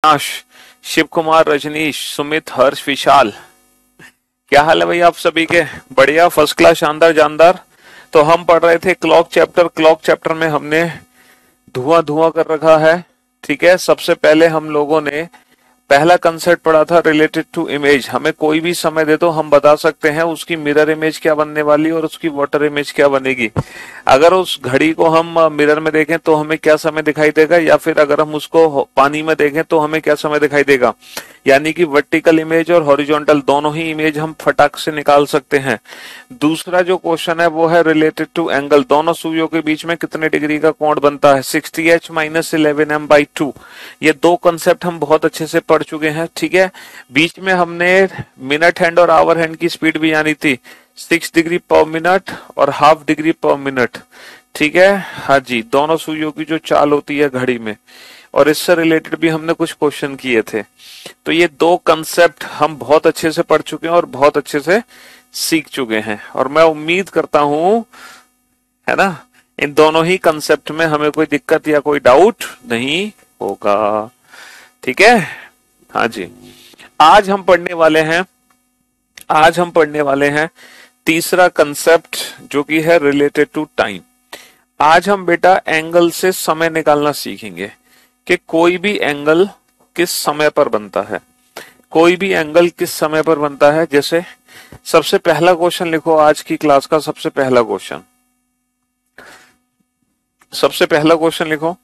आश, शिव कुमार, रजनीश, सुमित, हर्ष, विशाल। क्या हाल है भाई आप सभी के? बढ़िया, फर्स्ट क्लास, शानदार जानदार। तो हम पढ़ रहे थे क्लॉक चैप्टर। क्लॉक चैप्टर में हमने धुआं धुआं कर रखा है। ठीक है, सबसे पहले हम लोगों ने पहला कंसेप्ट पढ़ा था रिलेटेड टू इमेज। हमें कोई भी समय दे तो हम बता सकते हैं उसकी मिरर इमेज क्या बनने वाली और उसकी वाटर इमेज क्या बनेगी। अगर उस घड़ी को हम मिरर में देखें तो हमें क्या समय दिखाई देगा, या फिर अगर हम उसको पानी में देखें तो हमें क्या समय दिखाई देगा। यानी कि वर्टिकल इमेज और हॉरिजॉन्टल दोनों ही इमेज हम फटाक से निकाल सकते हैं। दूसरा जो क्वेश्चन है वो है रिलेटेड टू एंगल। दोनों सुइयों के बीच में कितने डिग्री का कोण बनता है? 60h minus 11m/2। ये दो कंसेप्ट हम बहुत अच्छे से पढ़ चुके हैं। ठीक है, बीच में हमने मिनट हैंड और आवर हैंड की स्पीड भी जानी थी, 6 डिग्री पर मिनट और हाफ डिग्री पर मिनट। ठीक है, हाँ जी, दोनों सुइयों की जो चाल होती है घड़ी में, और इससे रिलेटेड भी हमने कुछ क्वेश्चन किए थे। तो ये दो कंसेप्ट हम बहुत अच्छे से पढ़ चुके हैं और बहुत अच्छे से सीख चुके हैं, और मैं उम्मीद करता हूं, है ना, इन दोनों ही कंसेप्ट में हमें कोई दिक्कत या कोई डाउट नहीं होगा। ठीक है, हाँ जी। आज हम पढ़ने वाले हैं आज हम पढ़ने वाले हैं तीसरा कंसेप्ट, जो कि है रिलेटेड टू टाइम। आज हम बेटा एंगल से समय निकालना सीखेंगे कि कोई भी एंगल किस समय पर बनता है। कोई भी एंगल किस समय पर बनता है। जैसे सबसे पहला क्वेश्चन लिखो, आज की क्लास का सबसे पहला क्वेश्चन। सबसे पहला क्वेश्चन लिखो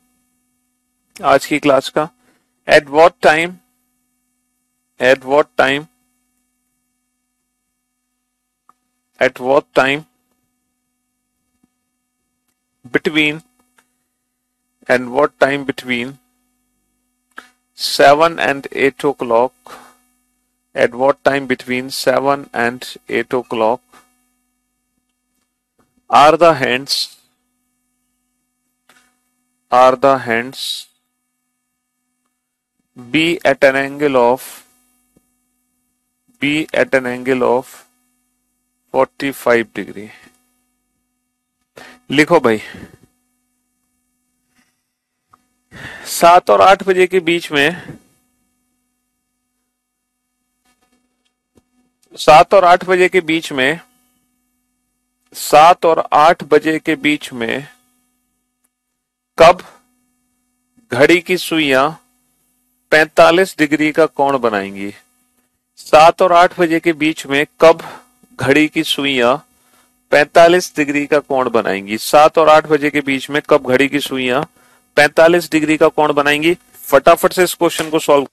आज की क्लास का। Eight what time eight what time eight what time between and what time between 7 and 8 o'clock, at what time between 7 and 8 o'clock are the hands are the hands be at an angle of be at an angle of 45 degree. लिखो भाई, 7 और 8 बजे के बीच में 7 और 8 बजे के बीच में 7 और 8 बजे के बीच में कब घड़ी की सुइयां 45 डिग्री का कोण बनाएंगी। 7 और 8 बजे के बीच में कब घड़ी की सुइयां 45 डिग्री का कोण बनाएंगी। 7 और 8 बजे के बीच में कब घड़ी की सुइयां 45 डिग्री का कोण बनाएंगी। फटाफट से इस क्वेश्चन को सॉल्व।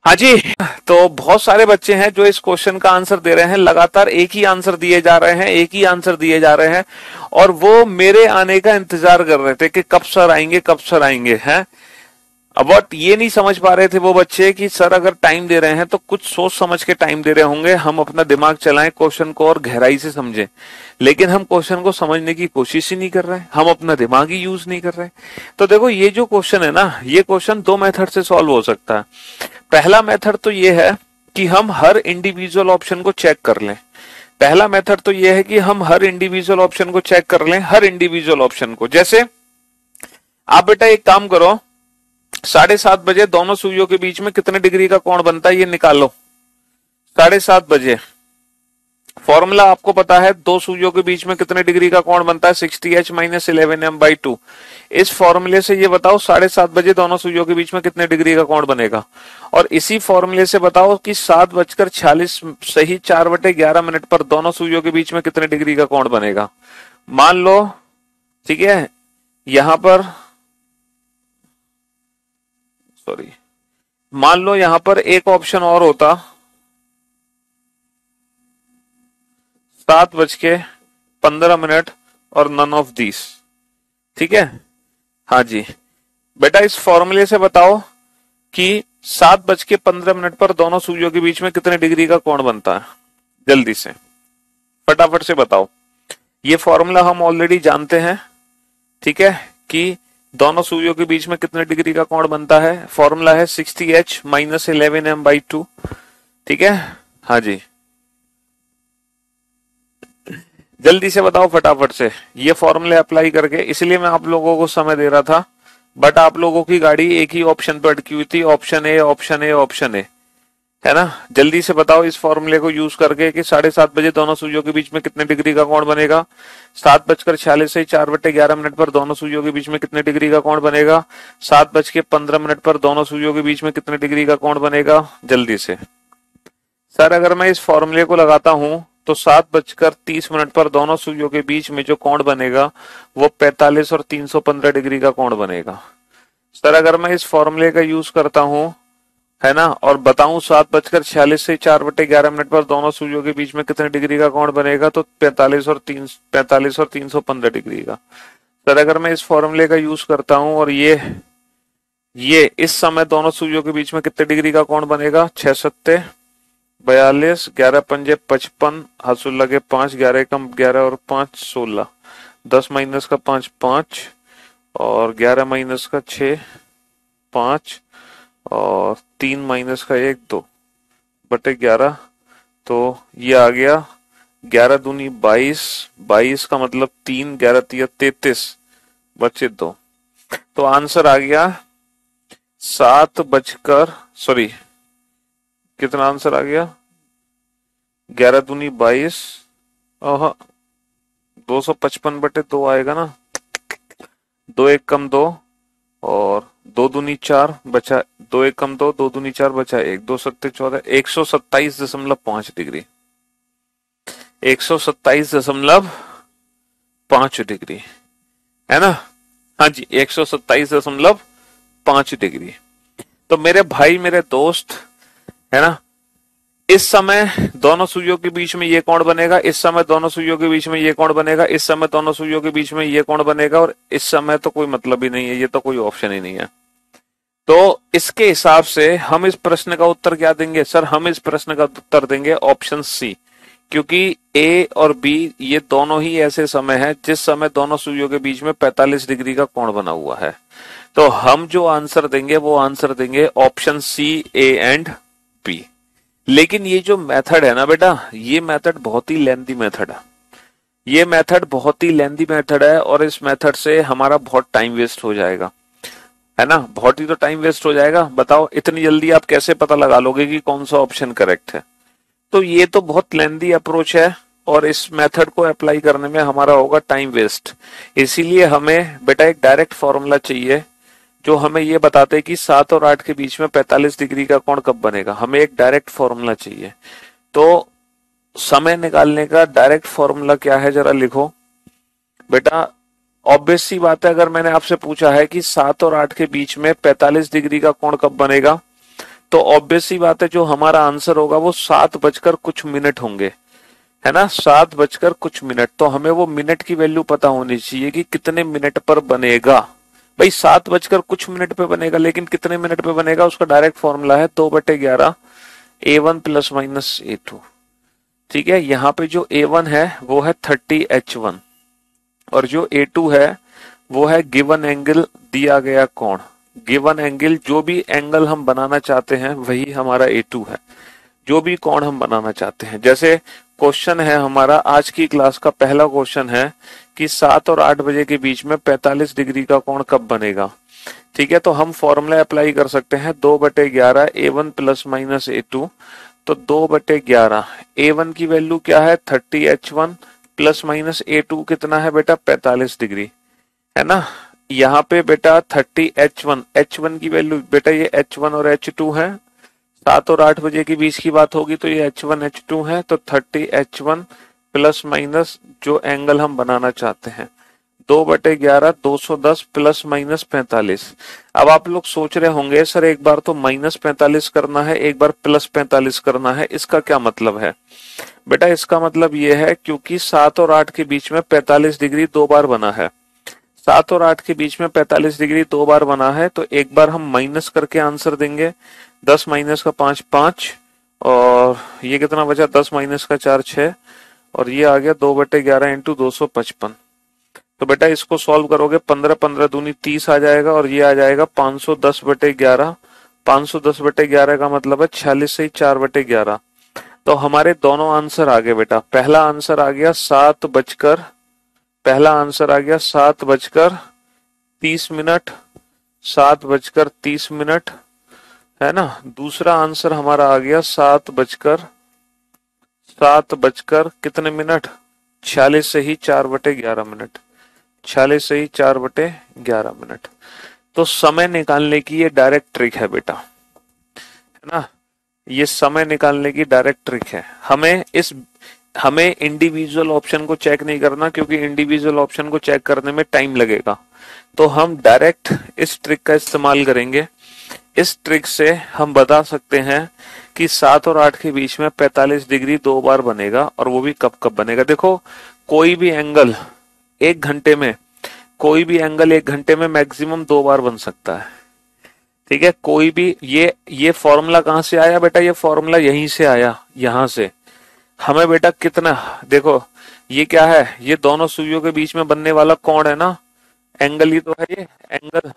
हाँ जी। तो बहुत सारे बच्चे हैं जो इस क्वेश्चन का आंसर दे रहे हैं, लगातार एक ही आंसर दिए जा रहे हैं, एक ही आंसर दिए जा रहे हैं, और वो मेरे आने का इंतजार कर रहे थे कि कब सर आएंगे, कब सर आएंगे हैं। अब बट ये नहीं समझ पा रहे थे वो बच्चे कि सर अगर टाइम दे रहे हैं तो कुछ सोच समझ के टाइम दे रहे होंगे, हम अपना दिमाग चलाएं, क्वेश्चन को और गहराई से समझें। लेकिन हम क्वेश्चन को समझने की कोशिश ही नहीं कर रहे, हम अपना दिमाग ही यूज नहीं कर रहे। तो देखो ये जो क्वेश्चन है ना, ये क्वेश्चन दो मेथड से सॉल्व हो सकता है। पहला मेथड तो ये है कि हम हर इंडिविजुअल ऑप्शन को चेक कर लें। पहला मेथड तो ये है कि हम हर इंडिविजुअल ऑप्शन को चेक कर लें, हर इंडिविजुअल ऑप्शन को। जैसे आप बेटा एक काम करो, 7:30 बजे दोनों सुइयों के बीच में कितने डिग्री का कोण बनता है ये निकालो। 7:30 बजे फॉर्मूला आपको पता है, दो सुइयों के बीच में कितने डिग्री का कोण बनता है, 60h - 11m/2। इस फॉर्मूले से ये बताओ 7:30 बजे दोनों सुइयों के बीच में कितने डिग्री का कोण बनेगा। और इसी फॉर्मूले से बताओ कि 7:46 सही 4/11 पर दोनों सुइयों के बीच में कितने डिग्री का कोण बनेगा। मान लो, ठीक है, यहां पर सॉरी, मान लो यहां पर एक ऑप्शन और होता, 7:15 और नन ऑफ दिस। ठीक है, हाँ जी बेटा, इस फॉर्मूले से बताओ कि 7:15 पर दोनों सुइयों के बीच में कितने डिग्री का कोण बनता है। जल्दी से फटाफट से बताओ। ये फॉर्मूला हम ऑलरेडी जानते हैं, ठीक है, कि दोनों सुइयों के बीच में कितने डिग्री का कोण बनता है। फॉर्मूला है 60h - 11m/2। ठीक है, हाँ जी, जल्दी से बताओ फटाफट से ये फॉर्मूले अप्लाई करके। इसलिए मैं आप लोगों को समय दे रहा था, बट आप लोगों की गाड़ी एक ही ऑप्शन पर अटकी हुई थी, option A, option A, option A, है ना। जल्दी से बताओ इस फॉर्मूले को यूज करके कि 7:30 बजे दोनों सुइयों के बीच में कितने डिग्री का कोण बनेगा। 7:46 से 4/11 पर दोनों सुइयों के बीच में कितने डिग्री का कोण बनेगा। 7:15 पर दोनों सुइयों के बीच में कितने डिग्री का कोण बनेगा। जल्दी से। सर अगर मैं इस फॉर्मूले को लगाता हूं तो 7:30 पर दोनों सुइयों के बीच में जो कोण बनेगा वो 45 और 315 डिग्री का कोण बनेगा। सर अगर मैं इस फॉर्मूले का यूज करता हूं, है ना, और बताऊं 7:46 से 4/11 पर दोनों सुइयों के बीच में कितने डिग्री का कोण बनेगा, तो 45 और 315 डिग्री का। सर अगर मैं इस फॉर्मूले का यूज करता हूं और ये इस समय दोनों सुइयों के बीच में कितने डिग्री का कोण बनेगा, 6 सत्ते 42, 11 पंजे 55, हासुल लगे 5, 11 एकम 11 और 5 16, 10 माइनस का 5 5 और 11 माइनस का 6 5 और 3 माइनस का 1 2/11। तो ये आ गया 11 दूनी 22, 22 का मतलब 3, 11 तिया 33 बचे 2। तो आंसर आ गया 7 बजकर सॉरी कितना आंसर आ गया, 11 दूनी 22 और 255/2 आएगा ना। 2 एक कम 2 और 2 दूनी 4 बचा 2 एक कम 2, 2 दूनी 4 बचा 1, 2 सत्ते 14, 127.5 डिग्री, 127.5 डिग्री, है ना। हाँ जी, 127.5 डिग्री। तो मेरे भाई मेरे दोस्त, है ना, इस समय दोनों सुइयों के बीच में ये कोण बनेगा, इस समय दोनों सुइयों के बीच में ये कोण बनेगा, इस समय दोनों सुइयों के बीच में ये कोण बनेगा, और इस समय तो कोई मतलब ही नहीं है, ये तो कोई ऑप्शन ही नहीं है। तो इसके हिसाब से हम इस प्रश्न का उत्तर क्या देंगे। सर हम इस प्रश्न का उत्तर देंगे ऑप्शन सी, क्योंकि ए और बी ये दोनों ही ऐसे समय है जिस समय दोनों सुइयों के बीच में 45 डिग्री का कोण बना हुआ है। तो हम जो आंसर देंगे वो आंसर देंगे option C, A and B. लेकिन ये जो मेथड है ना बेटा, ये मेथड बहुत ही लेंथी मेथड है, ये मेथड बहुत ही लेंथी मेथड है, और इस मेथड से हमारा बहुत टाइम वेस्ट हो जाएगा, है ना। बहुत ही तो टाइम वेस्ट हो जाएगा। बताओ इतनी जल्दी आप कैसे पता लगा लोगे कि कौन सा ऑप्शन करेक्ट है। तो ये तो बहुत लेंथी अप्रोच है, और इस मेथड को अप्लाई करने में हमारा होगा टाइम वेस्ट। इसीलिए हमें बेटा एक डायरेक्ट फॉर्मूला चाहिए जो हमें ये बताते हैं कि 7 और 8 के बीच में 45 डिग्री का कोण कब बनेगा। हमें एक डायरेक्ट फॉर्मूला चाहिए। तो समय निकालने का डायरेक्ट फॉर्मूला क्या है, जरा लिखो बेटा। ऑब्वियस सी बात है, अगर मैंने आपसे पूछा है कि 7 और 8 के बीच में 45 डिग्री का कोण कब बनेगा, तो ऑब्वियस सी बात है जो हमारा आंसर होगा वो 7 बजकर कुछ मिनट होंगे, है ना, 7 बजकर कुछ मिनट। तो हमें वो मिनट की वैल्यू पता होनी चाहिए कि कितने मिनट पर बनेगा। भाई 7 बजकर कुछ मिनट पे बनेगा, लेकिन कितने मिनट पे बनेगा उसका डायरेक्ट फॉर्मूला है 2/11 A1 प्लस माइनस A2। ठीक है, यहाँ पे जो A1 है वो है 30H1 और जो A2 है वो है गिवन एंगल दिया गया कोण। गिवन एंगल, जो भी एंगल हम बनाना चाहते हैं वही हमारा A2 है, जो भी कोण हम बनाना चाहते हैं। जैसे क्वेश्चन है हमारा आज की क्लास का पहला क्वेश्चन है कि 7 और 8 बजे के बीच में 45 डिग्री का कोण कब बनेगा। ठीक है, तो हम फॉर्मूला अप्लाई कर सकते हैं 2/11 A1 प्लस माइनस A2। तो 2/11 A1 की वैल्यू क्या है 30H1 प्लस माइनस A2 कितना है बेटा 45 डिग्री, है ना। यहाँ पे बेटा 30H1, H1 की वैल्यू बेटा ये H1 और H2 है। 7 और 8 बजे के बीच की बात होगी तो ये H1 H2 है। तो 30H1 प्लस माइनस जो एंगल हम बनाना चाहते हैं 2/11 210 प्लस माइनस 45। अब आप लोग सोच रहे होंगे सर एक बार तो माइनस 45 करना है, एक बार प्लस 45 करना है, इसका क्या मतलब है। बेटा इसका मतलब ये है क्योंकि 7 और 8 के बीच में 45 डिग्री 2 बार बना है। 7 और 8 के बीच में 45 डिग्री 2 बार बना है, तो एक बार हम माइनस करके आंसर देंगे। 10 माइनस का 5 5 और ये कितना बचा 10 माइनस का 4 6 और ये आ गया 2/11 इंटू 255। तो बेटा इसको सॉल्व करोगे 15 15 दूनी 30 आ जाएगा और ये आ जाएगा 510/11। 510/11 का मतलब है 46 से 4/11। तो हमारे दोनों आंसर आ गए बेटा। पहला आंसर आ गया 7:30, 7:30, है ना। दूसरा आंसर हमारा आ गया 7 बजकर कितने मिनट 46 से ही 4/11। 46 से ही 4/11। तो समय निकालने की ये डायरेक्ट ट्रिक है बेटा, है ना। ये समय निकालने की डायरेक्ट ट्रिक है। हमें इंडिविजुअल ऑप्शन को चेक नहीं करना, क्योंकि इंडिविजुअल ऑप्शन को चेक करने में टाइम लगेगा। तो हम डायरेक्ट इस ट्रिक का इस्तेमाल करेंगे। इस ट्रिक से हम बता सकते हैं कि 7 और 8 के बीच में 45 डिग्री 2 बार बनेगा, और वो भी कब कब बनेगा। देखो कोई भी एंगल एक घंटे में मैक्सिमम 2 बार बन सकता है। ठीक है, कोई भी ये फॉर्मूला कहां से आया बेटा, ये फॉर्मूला यहीं से आया, यहां से। हमें बेटा कितना, देखो ये क्या है, ये दोनों सुइयों के बीच में बनने वाला कोण है ना, एंगल ही तो है ये एंगल।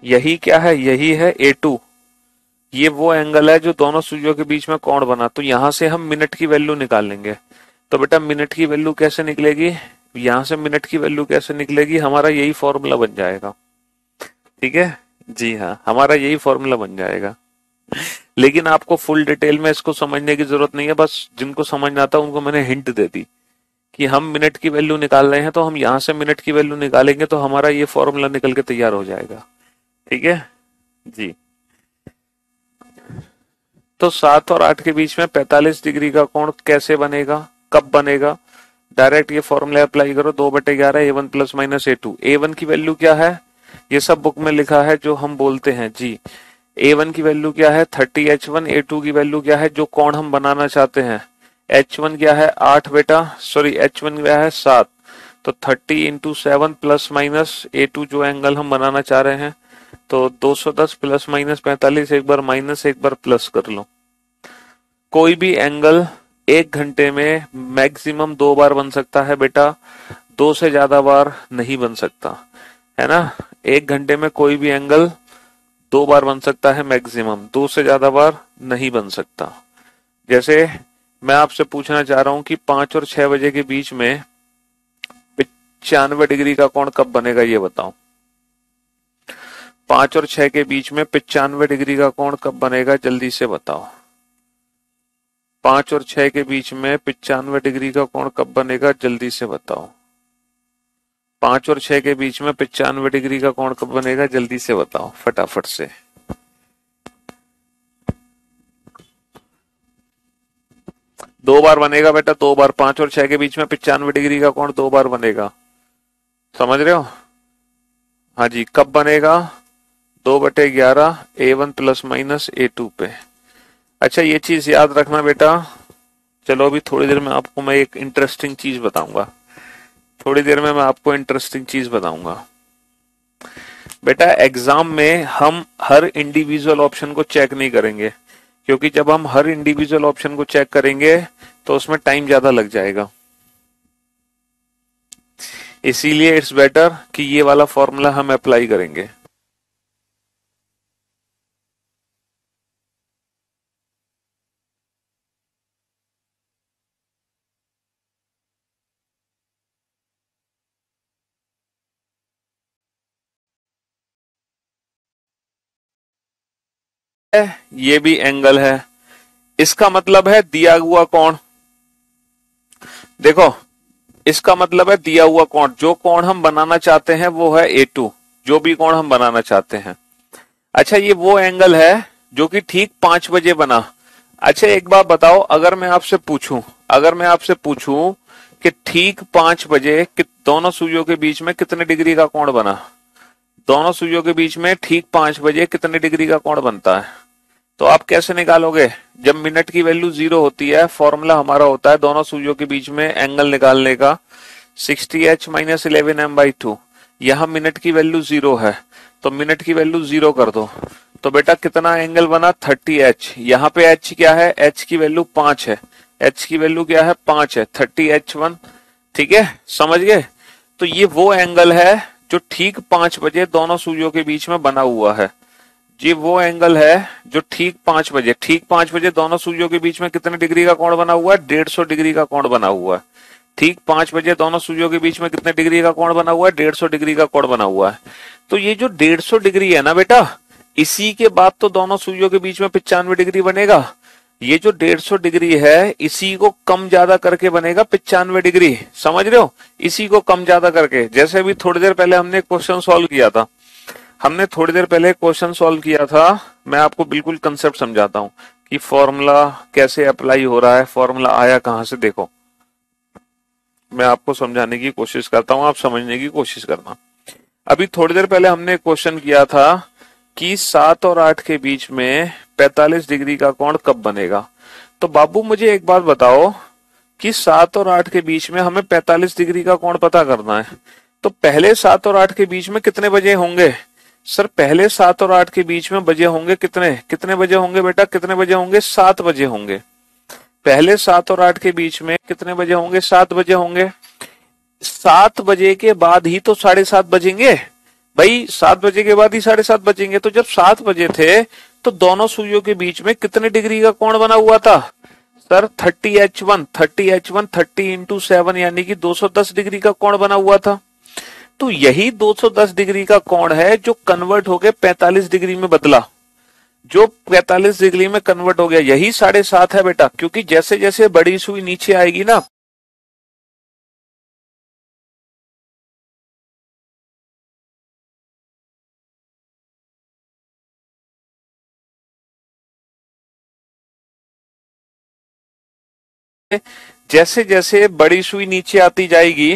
यही क्या है, यही है A2। ये वो एंगल है जो दोनों सुइयों के बीच में कोण बना। तो यहां से हम मिनट की वैल्यू निकालेंगे। तो बेटा मिनट की वैल्यू कैसे निकलेगी, यहां से मिनट की वैल्यू कैसे निकलेगी, हमारा यही फॉर्मूला बन जाएगा। ठीक है जी हाँ, हमारा यही फॉर्मूला बन जाएगा। लेकिन आपको फुल डिटेल में इसको समझने की जरूरत नहीं है, बस जिनको समझ आता है उनको मैंने हिंट दे दी कि हम मिनट की वैल्यू निकाल रहे हैं, तो हम यहां से मिनट की वैल्यू निकालेंगे तो हमारा ये फॉर्मूला निकल के तैयार हो जाएगा। ठीक है जी। तो 7 और 8 के बीच में 45 डिग्री का कोण कैसे बनेगा, कब बनेगा। डायरेक्ट ये फॉर्मूला अप्लाई करो 2/11 A1 plus minus A2। A1 की वैल्यू क्या है, ये सब बुक में लिखा है जो हम बोलते हैं जी। A1 की वैल्यू क्या है 30H1, A2 की वैल्यू क्या है जो कोण हम बनाना चाहते हैं। H1 क्या है 8 बेटा, सॉरी H1 क्या है 7। तो 30 इंटू 7 प्लस माइनस A2 जो एंगल हम बनाना चाह रहे हैं। तो 210 प्लस माइनस 45, एक बार माइनस एक बार प्लस कर लो। कोई भी एंगल एक घंटे में मैक्सिमम 2 बार बन सकता है बेटा, 2 से ज्यादा बार नहीं बन सकता, है ना। एक घंटे में कोई भी एंगल 2 बार बन सकता है मैक्सिमम, 2 से ज्यादा बार नहीं बन सकता। जैसे मैं आपसे पूछना चाह रहा हूं कि 5 और 6 बजे के बीच में 95 डिग्री का कोण कब बनेगा, ये बताओ। 5 और 6 के बीच में 95 डिग्री का कोण कब बनेगा, जल्दी से बताओ। 5 और 6 के बीच में 95 डिग्री का कोण कब बनेगा, जल्दी से बताओ। 5 और 6 के बीच में 95 डिग्री का कोण कब बनेगा, जल्दी से बताओ फटाफट से। दो बार बनेगा बेटा, 2 बार। 5 और 6 के बीच में 95 डिग्री का कोण 2 बार बनेगा, समझ रहे हो। हाँ जी, कब बनेगा 2/11 A1 प्लस माइनस A2 पे। अच्छा ये चीज याद रखना बेटा। चलो अभी थोड़ी देर में आपको मैं एक इंटरेस्टिंग चीज बताऊंगा। थोड़ी देर में मैं आपको इंटरेस्टिंग चीज बताऊंगा। बेटा एग्जाम में हम हर इंडिविजुअल ऑप्शन को चेक नहीं करेंगे, क्योंकि जब हम हर इंडिविजुअल ऑप्शन को चेक करेंगे तो उसमें टाइम ज्यादा लग जाएगा। इसीलिए इट्स बेटर कि ये वाला फॉर्मूला हम अप्लाई करेंगे। ये भी एंगल है, इसका मतलब है दिया हुआ कोण। देखो इसका मतलब है दिया हुआ कोण, जो कोण हम बनाना चाहते हैं वो है A2, जो भी कोण हम बनाना चाहते हैं। अच्छा ये वो एंगल है जो कि ठीक 5 बजे बना। अच्छा एक बात बताओ, अगर मैं आपसे पूछूं, अगर मैं आपसे पूछूं कि ठीक 5 बजे दोनों सुइयों के बीच में कितने डिग्री का कोण बना, दोनों सुइयों के बीच में ठीक 5 बजे कितने डिग्री का कोण बनता है, तो आप कैसे निकालोगे? जब मिनट की वैल्यू 0 होती है, फॉर्मूला हमारा होता है दोनों सुइयों के बीच में एंगल निकालने का 60h माइनस 11m/2। यहां मिनट की वैल्यू 0 है, तो मिनट की वैल्यू 0 कर दो, तो बेटा कितना एंगल बना 30h। यहाँ पे h क्या है, h की वैल्यू 5 है, h की वैल्यू क्या है 5 है, 30h1। ठीक है, समझ गए? तो ये वो एंगल है जो ठीक 5 बजे दोनों सुइयों के बीच में बना हुआ है। ये वो एंगल है जो ठीक 5 बजे दोनों सुइयों के बीच में कितने डिग्री का कोण बना हुआ है, 150 डिग्री का कोण बना हुआ है। ठीक 5 बजे दोनों सुइयों के बीच में कितने डिग्री का कोण बना हुआ है, 150 डिग्री का कोण बना हुआ है। तो ये जो 150 डिग्री है ना बेटा, इसी के बाद तो दोनों सुइयों के बीच में 95 डिग्री बनेगा। ये जो 150 डिग्री है इसी को कम ज्यादा करके बनेगा 95 डिग्री। समझ रहे हो? इसी को कम ज्यादा करके, जैसे अभी थोड़ी देर पहले हमने क्वेश्चन सॉल्व किया था, हमने थोड़ी देर पहले क्वेश्चन सॉल्व किया था। मैं आपको बिल्कुल कंसेप्ट समझाता हूँ कि फॉर्मूला कैसे अप्लाई हो रहा है, फॉर्मूला आया कहां से। देखो मैं आपको समझाने की कोशिश करता हूँ, आप समझने की कोशिश करना। अभी थोड़ी देर पहले हमने क्वेश्चन किया था कि 7 और 8 के बीच में 45 डिग्री का कोण कब बनेगा। तो बाबू मुझे एक बात बताओ कि 7 और 8 के बीच में हमें 45 डिग्री का कोण पता करना है, तो पहले 7 और 8 के बीच में कितने बजे होंगे? सर पहले 7 और 8 के बीच में बजे होंगे कितने, कितने बजे होंगे बेटा, कितने बजे होंगे, 7 बजे होंगे। पहले 7 और 8 के बीच में कितने बजे होंगे, 7 बजे होंगे। 7 बजे के बाद ही तो 7:30 बजेंगे भाई, 7 बजे के बाद ही 7:30 बजेंगे। तो जब 7 बजे थे तो दोनों सुइयों के बीच में कितने डिग्री का कोण बना हुआ था? सर 30H1, 30H1 30 × 7 यानी कि 210 डिग्री का कोण बना हुआ था। तो यही 210 डिग्री का कोण है जो कन्वर्ट होके 45 डिग्री में बदला, जो 45 डिग्री में कन्वर्ट हो गया, यही 7:30 है बेटा। क्योंकि जैसे जैसे बड़ी सुई नीचे आएगी ना, जैसे जैसे बड़ी सुई नीचे आती जाएगी,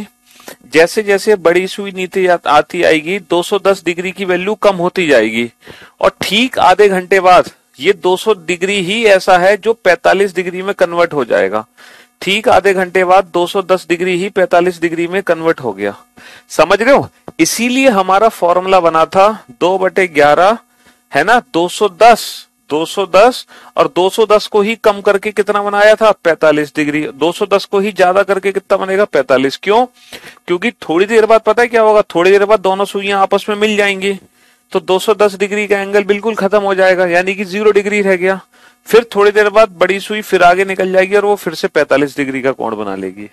जैसे जैसे बड़ी सुई नीचे आती आएगी 210 डिग्री की वैल्यू कम होती जाएगी, और ठीक आधे घंटे बाद ये 200 डिग्री ही ऐसा है जो 45 डिग्री में कन्वर्ट हो जाएगा। ठीक आधे घंटे बाद 210 डिग्री ही 45 डिग्री में कन्वर्ट हो गया। समझ रहे हो? इसीलिए हमारा फॉर्मूला बना था 2/11, है ना, 210, 210, और 210 को ही कम करके कितना बनाया था, 45 डिग्री। 210 को ही ज्यादा करके कितना बनेगा, 45। क्यों? क्योंकि थोड़ी देर बाद पता है क्या होगा, थोड़ी देर बाद दोनों सुइयां आपस में मिल जाएंगी, तो 210 डिग्री का एंगल बिल्कुल खत्म हो जाएगा, यानी कि 0 डिग्री रह गया। फिर थोड़ी देर बाद बड़ी सुई फिर आगे निकल जाएगी और वो फिर से 45 डिग्री का कोण बना लेगी।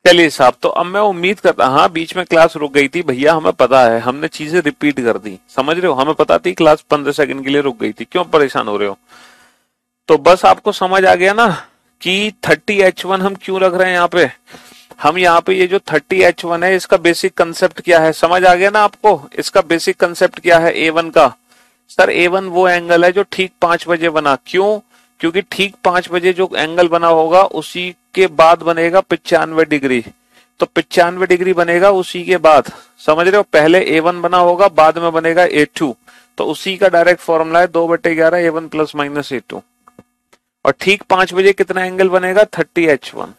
चलिए साहब, तो अब मैं उम्मीद करता, हाँ बीच में क्लास रुक गई थी भैया, हमें पता है, हमने चीजें रिपीट कर दी, समझ रहे हो, हमें पता थी क्लास 15 सेकंड के लिए रुक गई थी, क्यों परेशान हो रहे हो। तो बस आपको समझ आ गया ना कि 30H1 हम क्यों रख रहे हैं यहाँ पे। हम यहाँ पे ये जो 30H1 है, इसका बेसिक कंसेप्ट क्या है, समझ आ गया ना आपको। इसका बेसिक कंसेप्ट क्या है A1 का। सर A1 वो एंगल है जो ठीक 5 बजे बना, क्यों, क्योंकि ठीक 5 बजे जो एंगल बना होगा उसी के बाद बनेगा 95 डिग्री, तो 95 डिग्री बनेगा उसी के बाद, समझ रहे हो। पहले A1 बना होगा, बाद में बनेगा A2, तो उसी का डायरेक्ट फॉर्मूला है 2/11 A1 प्लस माइनस A2। और ठीक 5 बजे कितना एंगल बनेगा, 30H1।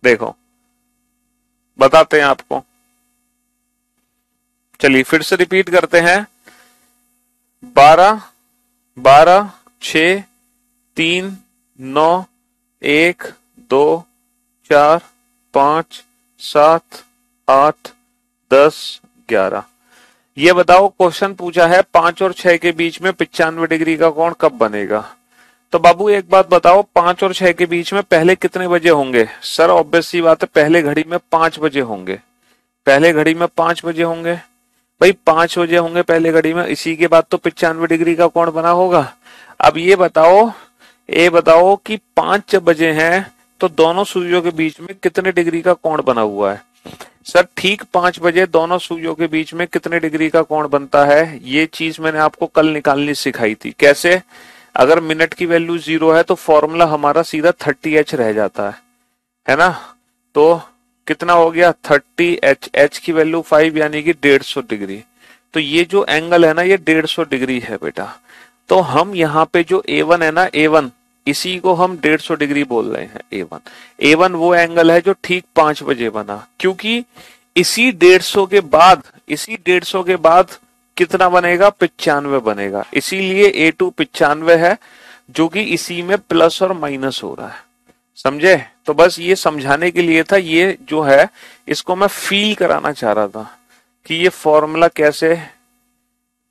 देखो बताते हैं आपको, चलिए फिर से रिपीट करते हैं। 12 12 6 3 9 1 2 4 5 7 8 10 11। ये बताओ क्वेश्चन पूछा है 5 और 6 के बीच में 95 डिग्री का कोण कब बनेगा। तो बाबू एक बात बताओ, 5 और 6 के बीच में पहले कितने बजे होंगे। सर ऑब्वियस सी बात है, पहले घड़ी में 5 बजे होंगे, पहले घड़ी में 5 बजे होंगे भाई, 5 बजे होंगे पहले घड़ी में, इसी के बाद तो 95 डिग्री का कोण बना होगा। अब ये बताओ कि 5 बजे हैं तो दोनों सुइयों के बीच में कितने डिग्री का कोण बना हुआ है। सर ठीक 5 बजे दोनों सुइयों के बीच में कितने डिग्री का कोण बनता है, ये चीज मैंने आपको कल निकालनी सिखाई थी। कैसे, अगर मिनट की वैल्यू 0 है तो फॉर्मूला हमारा सीधा 30H रह जाता है ना। तो कितना हो गया 30H, H की वैल्यू 5 यानी कि 150 डिग्री। तो ये जो एंगल है ना ये 150 डिग्री है बेटा। तो हम यहाँ पे जो A1 है ना, A1 इसी को हम 150 डिग्री बोल रहे हैं A1। A1 वो एंगल है जो ठीक 5 बजे बना, क्योंकि इसी 150 के बाद कितना बनेगा, 95 बनेगा, इसीलिए A2 95 है, जो कि इसी में प्लस और माइनस हो रहा है, समझे। तो बस ये समझाने के लिए था, ये जो है इसको मैं फील कराना चाह रहा था कि ये फॉर्मूला कैसे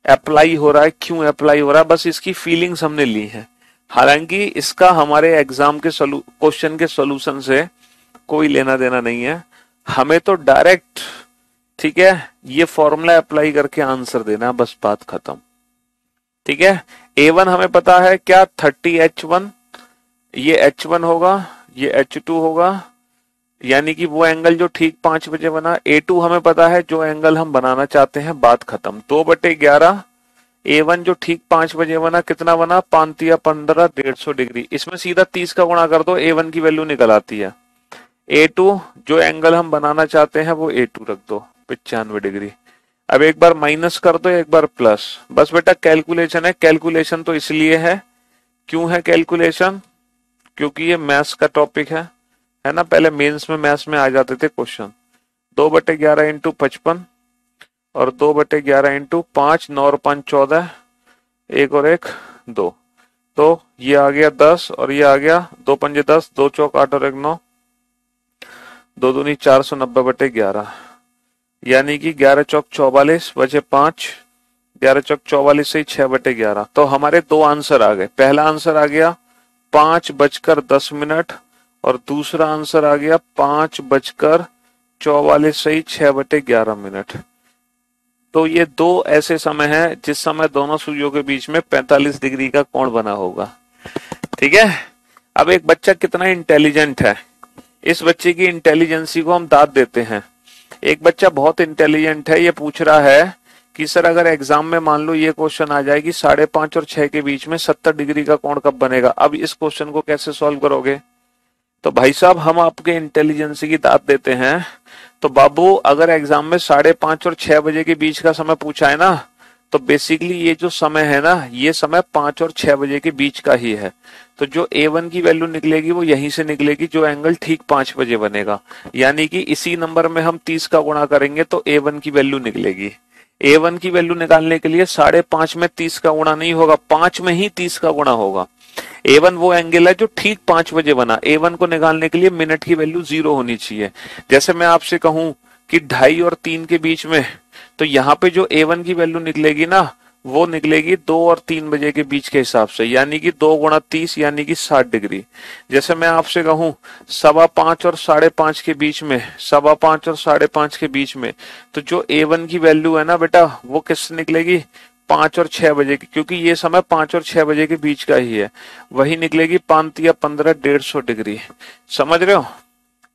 अप्लाई हो रहा है, क्यों अप्लाई हो रहा है, बस इसकी फीलिंग्स हमने ली है। हालांकि इसका हमारे एग्जाम के क्वेश्चन के सॉल्यूशन से कोई लेना देना नहीं है, हमें तो डायरेक्ट, ठीक है, ये फॉर्मूला अप्लाई करके आंसर देना, बस बात खत्म, ठीक है। A1 हमें पता है क्या, 30H1, ये H1 होगा, ये H2 होगा, यानी कि वो एंगल जो ठीक 5 बजे बना। A2 हमें पता है, जो एंगल हम बनाना चाहते हैं, बात खत्म। 2/11 A1 जो ठीक 5 बजे बना, कितना बना, 5 या 15, 150 डिग्री। इसमें सीधा 30 का गुणा कर दो, A1 की वैल्यू निकल आती है। A2 जो एंगल हम बनाना चाहते हैं वो A2 रख दो, 95 डिग्री। अब एक बार माइनस कर दो, एक बार प्लस, बस बेटा कैलकुलेशन है। कैलकुलेशन तो इसलिए है, क्यों है कैलकुलेशन, क्योंकि ये मैथ्स का टॉपिक है ना। पहले मेंस में मैथ्स में आ जाते थे क्वेश्चन। 2/11 इंटू 55 और 2/11 इंटू 5, 9 और 5 14, 1 और 1 2, तो ये आ गया 10 और ये आ गया 2 पंजे 10, 2 चौक 8 और 1 9, 2 दूनी 490/11, यानी कि 11 चौक 44 बचे 5, 11 चौक 44 से 6/11। तो हमारे दो आंसर आ गए। पहला आंसर आ गया 5:10 और दूसरा आंसर आ गया 5:44 से 6/11। तो ये दो ऐसे समय हैं जिस समय दोनों सुइयों के बीच में 45 डिग्री का कोण बना होगा, ठीक है। अब एक बच्चा कितना इंटेलिजेंट है, इस बच्चे की इंटेलिजेंसी को हम दाद देते हैं। एक बच्चा बहुत इंटेलिजेंट है, ये पूछ रहा है कि सर अगर एग्जाम में मान लो ये क्वेश्चन आ जाए कि 5.5 और 6 के बीच में 70 डिग्री का कोण कब बनेगा, अब इस क्वेश्चन को कैसे सॉल्व करोगे। तो भाई साहब हम आपके इंटेलिजेंसी की दाद देते हैं। तो बाबू अगर एग्जाम में 5:30 और 6 बजे के बीच का समय पूछा है ना, तो बेसिकली ये जो समय है ना, ये समय 5 और 6 बजे के बीच का ही है। तो जो A1 की वैल्यू निकलेगी वो यहीं से निकलेगी, जो एंगल ठीक 5 बजे बनेगा, यानी कि इसी नंबर में हम 30 का गुणा करेंगे तो A1 की वैल्यू निकलेगी। A1 की वैल्यू निकालने के लिए 5.5 में 30 का गुणा नहीं होगा, 5 में ही 30 का गुणा होगा। A1 वो एंगल है जो ठीक 5 बजे बना। A1 को निकालने के लिए मिनट की वैल्यू 0 होनी चाहिए। जैसे मैं आपसे कहूं कि 2.5 और 3 के बीच में, तो यहाँ पे जो A1 की वैल्यू निकलेगी ना वो निकलेगी 2 और 3 बजे के बीच के हिसाब से, यानी कि 2 गुणा 30 यानी कि 60 डिग्री। जैसे मैं आपसे कहूं 5:15 और 5:30 के बीच में, 5:15 और 5:30 के बीच में, तो जो A1 की वैल्यू है ना बेटा, वो किससे निकलेगी? 5 और 6 बजे की, क्योंकि ये समय 5 और 6 बजे के बीच का ही है, वही निकलेगी 5 या 15 150 डिग्री। समझ रहे हो?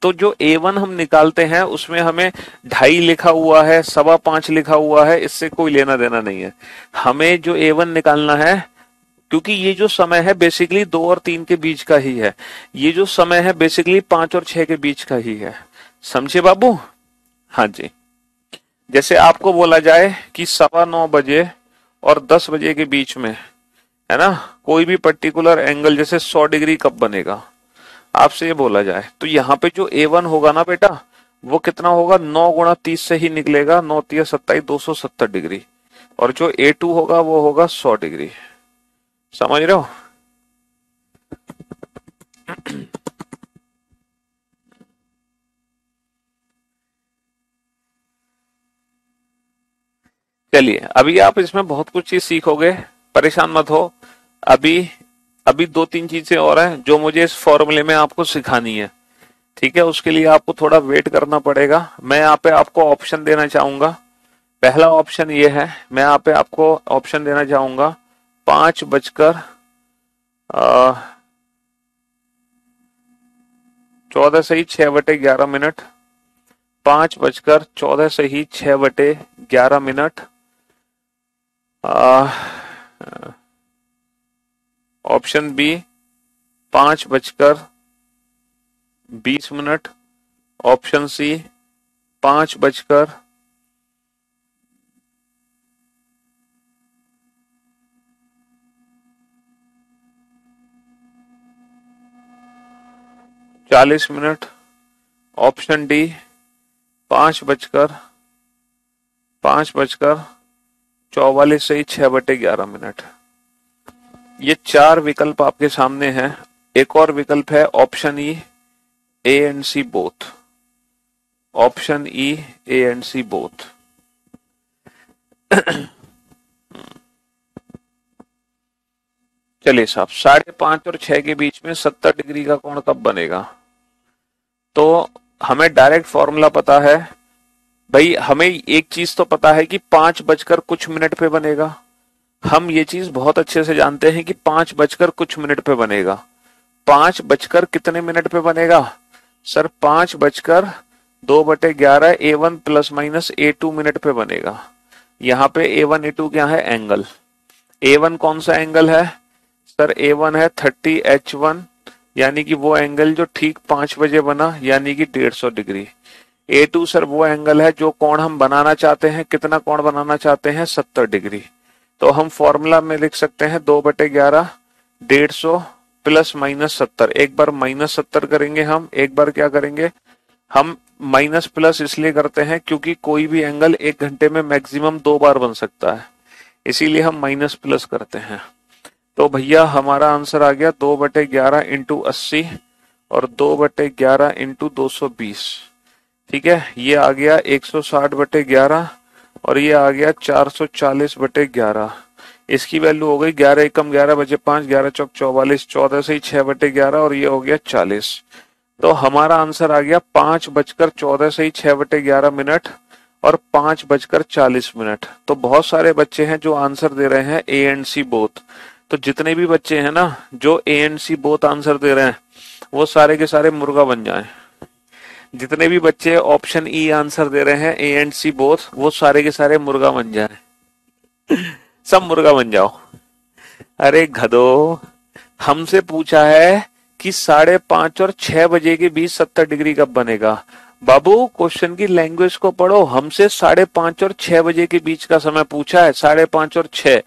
तो जो A1 हम निकालते हैं उसमें हमें 2.5 लिखा हुआ है, 5.15 लिखा हुआ है, इससे कोई लेना देना नहीं है। हमें जो A1 निकालना है, क्योंकि ये जो समय है बेसिकली 2 और 3 के बीच का ही है, ये जो समय है बेसिकली 5 और 6 के बीच का ही है। समझे बाबू? हाँ जी। जैसे आपको बोला जाए कि 9:15 बजे और 10 बजे के बीच में, है ना, कोई भी पर्टिकुलर एंगल जैसे 100 डिग्री कब बनेगा, आपसे ये बोला जाए, तो यहाँ पे जो A1 होगा ना बेटा, वो कितना होगा? 9 गुणा 30 से ही निकलेगा, 9 तिया 27, 270 डिग्री। और जो A2 होगा वो होगा 100 डिग्री। समझ रहे हो? चलिए, अभी आप इसमें बहुत कुछ चीज सीखोगे, परेशान मत हो। अभी अभी 2-3 चीजें और हैं जो मुझे इस फॉर्मूले में आपको सिखानी है, ठीक है? उसके लिए आपको थोड़ा वेट करना पड़ेगा। मैं यहाँ पे आपको ऑप्शन देना चाहूंगा। पहला ऑप्शन ये है, मैं यहाँ पे आपको ऑप्शन देना चाहूंगा 5:14 से ही 6/11 मिनट, 5:14 से ही 6/11 minute. Option B 5:20 option C 5:40 minute, option D 5:44 से ही 6/11 मिनट। ये 4 विकल्प आपके सामने हैं। एक और विकल्प है option E, A and C both. Option E, A and C both. चलिए साहब, 5:30 और 6 के बीच में 70 डिग्री का कोण कब बनेगा? तो हमें डायरेक्ट फॉर्मूला पता है भाई। हमें एक चीज तो पता है कि 5 बजकर कुछ मिनट पे बनेगा। हम ये चीज बहुत अच्छे से जानते हैं कि 5 बजकर कुछ मिनट पे बनेगा। 5 बजकर कितने मिनट पे बनेगा sir? 5:2/11 A1 plus minus A2 minute पे बनेगा। यहाँ पे A1 A2 क्या है? एंगल। A1 कौन सा एंगल है सर? A1 है 30H1, यानी कि वो एंगल जो ठीक 5 बजे बना, यानी कि 150 डिग्री। A2 सर वो एंगल है जो कोण हम बनाना चाहते हैं। कितना कोण बनाना चाहते हैं? 70 डिग्री। तो हम फॉर्मूला में लिख सकते हैं 2/11 150 प्लस माइनस 70। एक बार माइनस 70 करेंगे हम, एक बार क्या करेंगे हम? माइनस प्लस इसलिए करते हैं क्योंकि कोई भी एंगल 1 घंटे में मैक्सिमम 2 बार बन सकता है, इसीलिए हम माइनस प्लस करते हैं। तो भैया हमारा आंसर आ गया 2/11 इंटू 80 और 2/11 इंटू 220। ठीक है, ये आ गया 160/11 और ये आ गया 440/11। इसकी वैल्यू हो गई 11 एकम 11 बजे 5, 11 चौक 44, 14 से ही 6/11 और ये हो गया 40। तो हमारा आंसर आ गया 5:14 से ही 6/11 और 5:40। तो बहुत सारे बच्चे हैं जो आंसर दे रहे हैं ए एंड सी बोथ। तो जितने भी बच्चे हैं ना जो A and C both answer दे रहे हैं वो सारे के सारे मुर्गा बन जाएं। जितने भी बच्चे ऑप्शन ई आंसर दे रहे हैं ए एंड सी बोथ, वो सारे के सारे मुर्गा बन जाएं। सब मुर्गा बन जाओ। अरे गधो, हमसे पूछा है कि 5:30 और 6 बजे के बीच 70 डिग्री कब बनेगा। बाबू क्वेश्चन की लैंग्वेज को पढ़ो। हमसे 5:30 और 6 बजे के बीच का समय पूछा है, 5:30 और 6।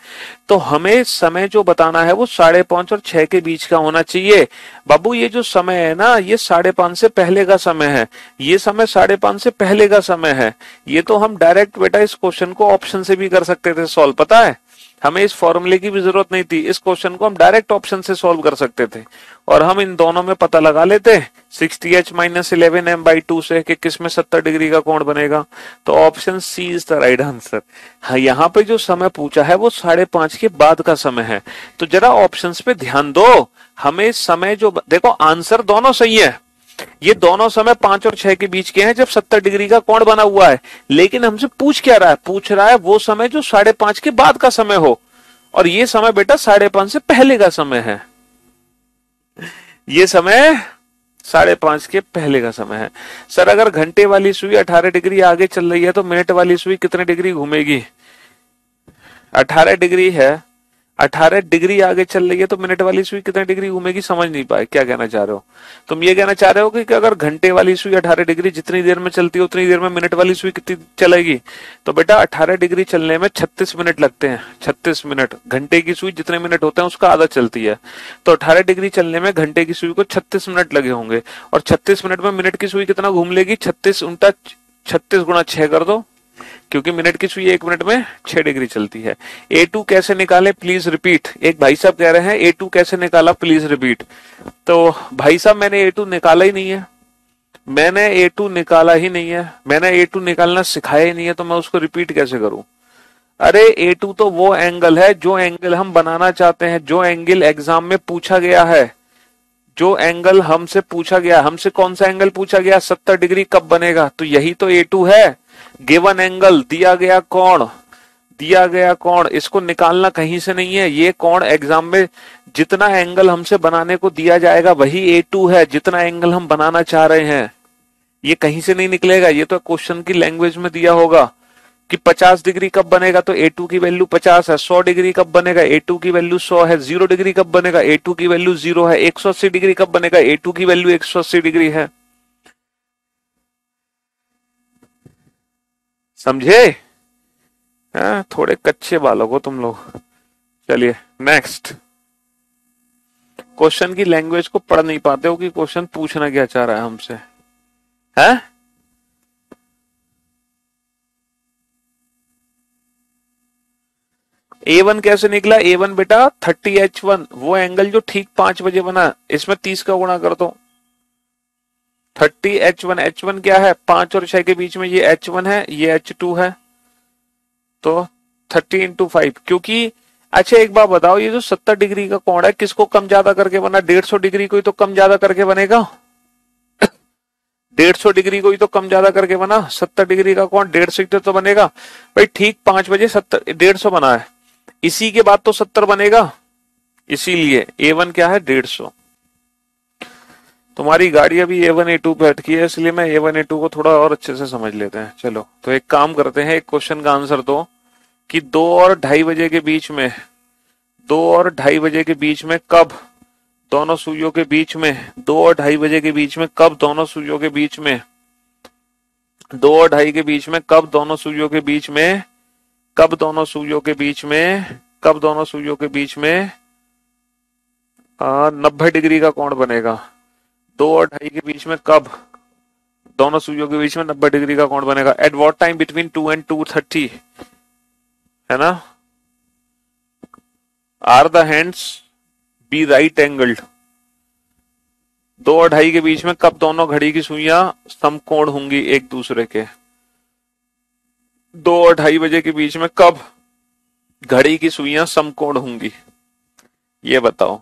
तो हमें समय जो बताना है वो 5:30 और 6 के बीच का होना चाहिए। बाबू ये जो समय है ना ये 5:30 से पहले का समय है, ये समय 5:30 से पहले का समय है। ये तो हम डायरेक्ट बेटा इस क्वेश्चन को ऑप्शन से भी कर सकते थे सॉल्व, पता है। हमें इस फॉर्मूले की भी जरूरत नहीं थी, इस क्वेश्चन को हम डायरेक्ट ऑप्शन से सॉल्व कर सकते थे और हम इन दोनों में पता लगा लेते 60h-11m/2 से कि किसमें 70 डिग्री का कोण बनेगा। तो option C is the right answer. हाँ, यहाँ पे जो समय पूछा है वो 5:30 के बाद का समय है। तो जरा ऑप्शंस पे ध्यान दो, हमें समय जो देखो आंसर दोनों सही है, ये दोनों समय 5 और 6 के बीच के हैं जब 70 डिग्री का कोण बना हुआ है, लेकिन हमसे पूछ क्या रहा है, पूछ रहा है वो समय जो 5:30 के बाद का समय हो, और ये समय बेटा 5:30 से पहले का समय है। ये समय 5:30 के पहले का समय है। सर अगर घंटे वाली सुई 18 डिग्री आगे चल रही है तो मिनट वाली सुई कितने डिग्री घूमेगी? 18 डिग्री है, 18 डिग्री आगे चल रही है तो मिनट वाली सुई कितने डिग्री घूमेगी? समझ नहीं पाए क्या कहना चाह रहे हो? तुम ये कहना चाह रहे हो कि अगर घंटे वाली सुई 18 डिग्री जितनी देर में चलती है उतनी देर में मिनट वाली सुई कितनी चलेगी? तो बेटा 18 डिग्री चलने में 36 मिनट लगते हैं। 36 मिनट, घंटे की सुई जितने मिनट होते हैं उसका आधा चलती है, तो 18 डिग्री चलने में घंटे की सुई को 36 मिनट लगे होंगे, और 36 मिनट में मिनट की सुई कितना घूम लेगी? 36 उल्टा 36 गुणा 6 कर दो, क्योंकि मिनट की सुई 1 मिनट में 6 डिग्री चलती है। A2 कैसे निकाले प्लीज रिपीट। एक भाई साहब कह रहे हैं A2 कैसे निकाला प्लीज रिपीट। तो भाई साहब मैंने A2 निकाला ही नहीं है, मैंने A2 निकाला ही नहीं है, मैंने A2 निकालना सिखाया ही नहीं है, तो मैं उसको रिपीट कैसे करूं? अरे A2 तो वो एंगल है जो एंगल हम बनाना चाहते हैं, जो एंगल एग्जाम में पूछा गया है, जो एंगल हमसे पूछा गया। हमसे कौन सा एंगल पूछा गया? 70 डिग्री कब बनेगा? तो यही तो A2 है। गिवन एंगल, दिया गया कोण, दिया गया कोण, इसको निकालना कहीं से नहीं है। ये कोण एग्जाम में जितना एंगल हमसे बनाने को दिया जाएगा वही A2 है, जितना एंगल हम बनाना चाह रहे हैं। ये कहीं से नहीं निकलेगा, ये तो क्वेश्चन की लैंग्वेज में दिया होगा कि 50 डिग्री कब बनेगा, तो A2 की वैल्यू 50 है। 100 डिग्री कब बनेगा? A2 की वैल्यू 100 है। 0 डिग्री कब बनेगा? A2 की वैल्यू 0 है। 180 डिग्री कब बनेगा? A2 की वैल्यू 180 डिग्री है। समझे? थोड़े कच्चे बालक हो तुम लोग। चलिए नेक्स्ट। क्वेश्चन की लैंग्वेज को पढ़ नहीं पाते हो कि क्वेश्चन पूछना क्या चाह रहा है हमसे, है? A1 कैसे निकला? A1 बेटा 30H1, वो एंगल जो ठीक 5 बजे बना, इसमें 30 का गुणा कर दो। 30H1, H1 क्या है? 5 और 6 के बीच में ये H1 है, ये H2 है, तो 30 इंटू 5। क्योंकि अच्छा एक बात बताओ, ये जो 70 डिग्री का कोण है किसको कम ज्यादा करके बना? 150 डिग्री को ही तो कम ज्यादा करके बनेगा। 150 डिग्री को ही तो कम ज्यादा करके बना। 70 डिग्री का कोण 150 तो बनेगा भाई। ठीक 5 बजे 150 बना है, इसी के बाद तो 70 बनेगा, इसीलिए A1 क्या है? 150। तुम्हारी गाड़ी अभी A1 A2 पे अटकी है, इसलिए मैं A1 A2 को थोड़ा और अच्छे से समझ लेते हैं। चलो तो एक काम करते हैं, एक क्वेश्चन का आंसर दो कि 2 और 2:30 बजे के बीच में, 2 और 2:30 बजे के बीच में कब दोनों सुइयों के बीच में, 2 और 2:30 बजे के बीच में कब दोनों सुइयों के बीच में, 2 और 2:30 के बीच में कब दोनों सुइयों के बीच में, कब दोनों सुइयों के बीच में, कब दोनों सुइयों के बीच में 90 डिग्री का कोण बनेगा। 2 और 2:30 के बीच में कब दोनों सुइयों के बीच में 90 डिग्री का कोण बनेगा? At what time between 2 and 2:30, है ना? Are the hands be right angled. 2 और 2:30 के बीच में कब दोनों घड़ी की सुइयां समकोण होंगी एक दूसरे के? 2 और 2:30 बजे के बीच में कब घड़ी की सुइयां समकोण होंगी, ये बताओ।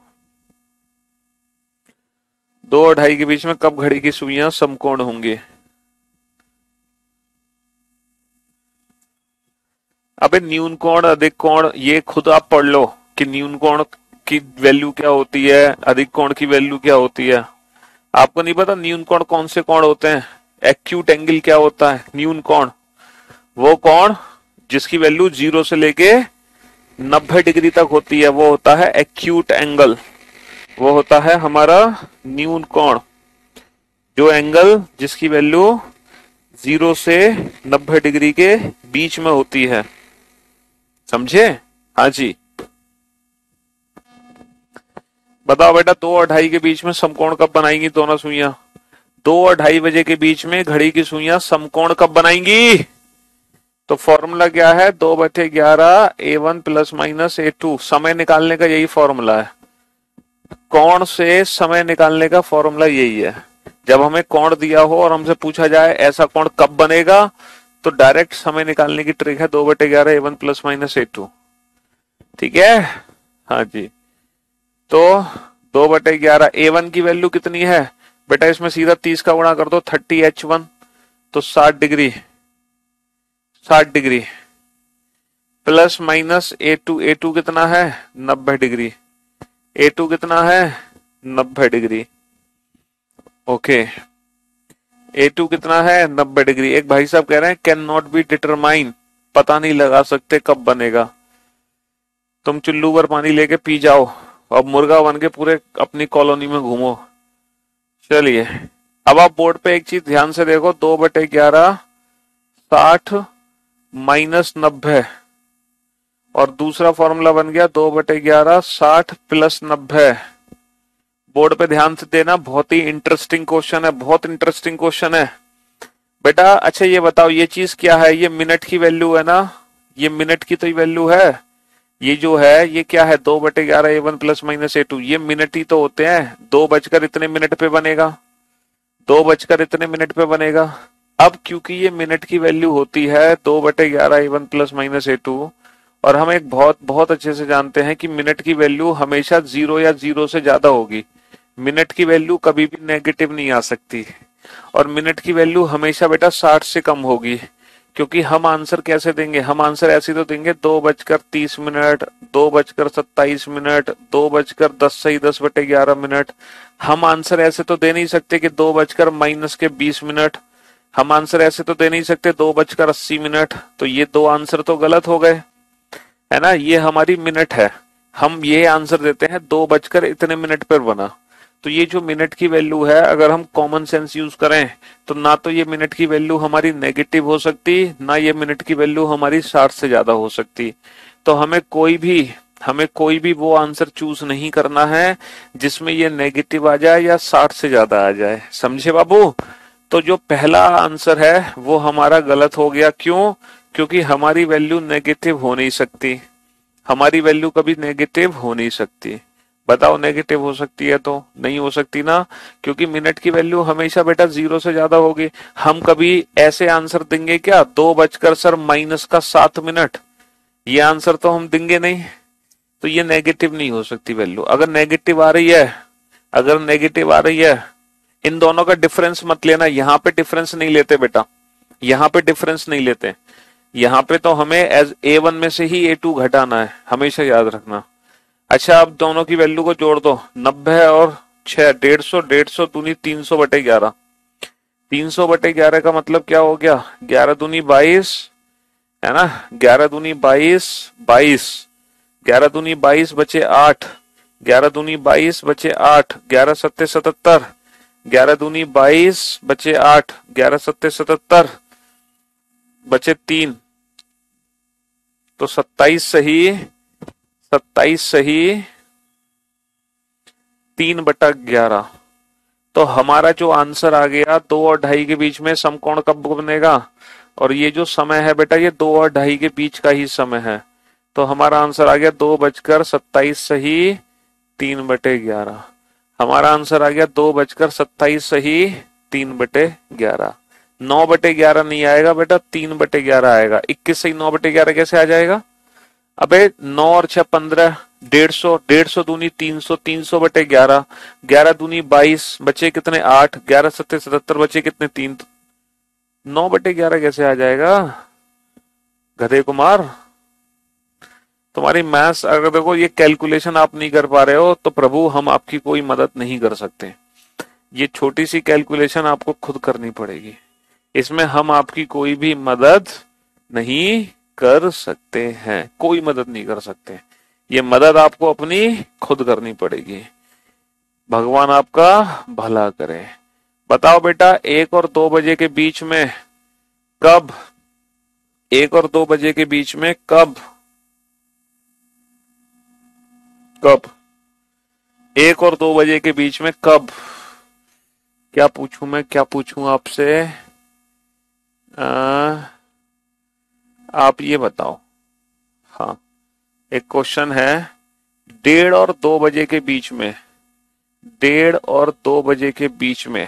2 और 2:30 के बीच में कब घड़ी की सुइयां समकोण होंगी? अबे न्यून कोण, अधिक कोण, ये खुद आप पढ़ लो कि न्यून कोण की वैल्यू क्या होती है, अधिक कोण की वैल्यू क्या होती है। आपको नहीं पता न्यून कोण कौन से कोण होते हैं? एक्यूट एंगल क्या होता है? न्यून कोण वो कोण जिसकी वैल्यू 0 से लेके 90 डिग्री तक होती है, वो होता है एक्यूट एंगल, वो होता है हमारा न्यून कोण। जो एंगल जिसकी वैल्यू 0 से 90 डिग्री के बीच में होती है, समझे? हाँ जी बताओ बेटा। 2 और 2:30 के बीच में समकोण कब बनाएंगी दोनों सुइयां? 2 और 2:30 बजे के बीच में घड़ी की सुइयां समकोण कब बनाएंगी? तो फॉर्मूला क्या है, 2/11 A1 प्लस माइनस A2। समय निकालने का यही फॉर्मूला है, कोण से समय निकालने का फॉर्मूला यही है। जब हमें कोण दिया हो और हमसे पूछा जाए ऐसा कोण कब बनेगा, तो डायरेक्ट समय निकालने की ट्रिक है 2/11 A1 प्लस माइनस A2। ठीक है, हाँ जी। तो 2/11 A1 की वैल्यू कितनी है बेटा, इसमें सीधा 30 का गुणा कर दो, 30H1, तो 60 degree, 60 degree plus minus A2, A2 कितना है 90 डिग्री, A2 कितना है 90 डिग्री। ओके, A2 कितना है 90 डिग्री। एक भाई साहब कह रहे हैं कैन नॉट बी डिटरमाइन, पता नहीं लगा सकते कब बनेगा। तुम चुल्लू पर पानी लेके पी जाओ, अब मुर्गा बन के पूरे अपनी कॉलोनी में घूमो। चलिए, अब आप बोर्ड पे एक चीज ध्यान से देखो, 2/11 60 माइनस 90, और दूसरा फॉर्मूला बन गया 2/11 60 प्लस 90। बोर्ड पे ध्यान से देना, बहुत ही इंटरेस्टिंग क्वेश्चन है, बहुत इंटरेस्टिंग क्वेश्चन है बेटा। अच्छा ये बताओ, ये चीज क्या है, ये मिनट की वैल्यू है ना, ये मिनट की तो वैल्यू है। ये जो है ये क्या है, 2/11 A1 प्लस माइनस A2, ये मिनट ही तो होते हैं। 2 बजकर इतने मिनट पे बनेगा, 2 बजकर इतने मिनट पे बनेगा। अब क्योंकि ये मिनट की वैल्यू होती है 2/11 A1 प्लस माइनस A2, और हम एक बहुत बहुत अच्छे से जानते हैं कि मिनट की वैल्यू हमेशा 0 या 0 से ज्यादा होगी। मिनट की वैल्यू कभी भी नेगेटिव नहीं आ सकती, और मिनट की वैल्यू हमेशा बेटा 60 से कम होगी। क्योंकि हम आंसर कैसे देंगे, हम आंसर ऐसे तो देंगे 2:30, 2:27, 2:10 हम आंसर ऐसे तो दे नहीं सकते कि 2:-20। हम आंसर ऐसे तो दे नहीं सकते 2:80। तो ये दो आंसर तो गलत हो गए, है ना। ये हमारी मिनट है, हम ये आंसर देते हैं 2 बजकर इतने मिनट पर बना। तो ये जो मिनट की वैल्यू है, अगर हम कॉमन सेंस यूज करें तो ना तो ये मिनट की वैल्यू हमारी नेगेटिव हो सकती, ना ये मिनट की वैल्यू हमारी 60 से ज्यादा हो सकती। तो हमें कोई भी वो आंसर चूज नहीं करना है जिसमें ये नेगेटिव आ जाए या 60 से ज्यादा आ जाए, समझे बाबू। तो जो पहला आंसर है वो हमारा गलत हो गया, क्यों, क्योंकि हमारी वैल्यू नेगेटिव हो नहीं सकती, हमारी वैल्यू कभी नेगेटिव हो नहीं सकती। बताओ नेगेटिव हो सकती है तो नहीं हो सकती ना, क्योंकि मिनट की वैल्यू हमेशा बेटा 0 से ज्यादा होगी। हम कभी ऐसे आंसर देंगे क्या, 2 बजकर सर -7 मिनट, ये आंसर तो हम देंगे नहीं। तो ये नेगेटिव नहीं हो सकती वैल्यू। अगर नेगेटिव आ रही है, अगर नेगेटिव आ रही है, इन दोनों का डिफरेंस मत लेना, यहाँ पे डिफरेंस नहीं लेते बेटा, यहाँ पे डिफरेंस नहीं लेते। यहाँ पे तो हमें एज A1 में से ही A2 घटाना है, हमेशा याद रखना। अच्छा, अब दोनों की वैल्यू को जोड़ दो, 90 और 6, 150, 150 दूनी 300/11। 300/11 का मतलब क्या हो गया, 11 दूनी 22, है ना, 11 दूनी 22, 22, 11 दूनी 22 बचे 8, 11 दूनी 22 बचे 8, 11 सत्ते 77, 11 दूनी 22 बचे 8, 11 सत्ते 77 बचे 3, तो 27 सही, 27 सही 3/11। तो हमारा जो आंसर आ गया 2 और 2.5 के बीच में समकोण कब बनेगा, और ये जो समय है बेटा ये 2 और 2.5 के बीच का ही समय है। तो हमारा आंसर आ गया 2:27 सही 3/11। हमारा आंसर आ गया 2:27 सही 3/11। 9/11 नहीं आएगा बेटा, 3/11 आएगा। 21 सही 9/11 कैसे आ जाएगा, अबे 9 और 6 15, 150, 150 दूनी 300, 300/11, 11 दूनी 22 बचे कितने 8, 11 सत्ते 77 बचे कितने 3, 9/11 कैसे आ जाएगा गधे कुमार। तुम्हारी मैथ्स अगर देखो ये कैलकुलेशन आप नहीं कर पा रहे हो तो प्रभु हम आपकी कोई मदद नहीं कर सकते। ये छोटी सी कैलकुलेशन आपको खुद करनी पड़ेगी, इसमें हम आपकी कोई भी मदद नहीं कर सकते हैं, कोई मदद नहीं कर सकते। ये मदद आपको अपनी खुद करनी पड़ेगी। भगवान आपका भला करे। बताओ बेटा 1 और 2 बजे के बीच में कब, 1 और 2 बजे के बीच में कब, कब 1 और 2 बजे के बीच में कब, क्या पूछूं मैं, क्या पूछूं आपसे, आप ये बताओ। हाँ, एक क्वेश्चन है, 1:30 और 2 बजे के बीच में, 1:30 और 2 बजे के बीच में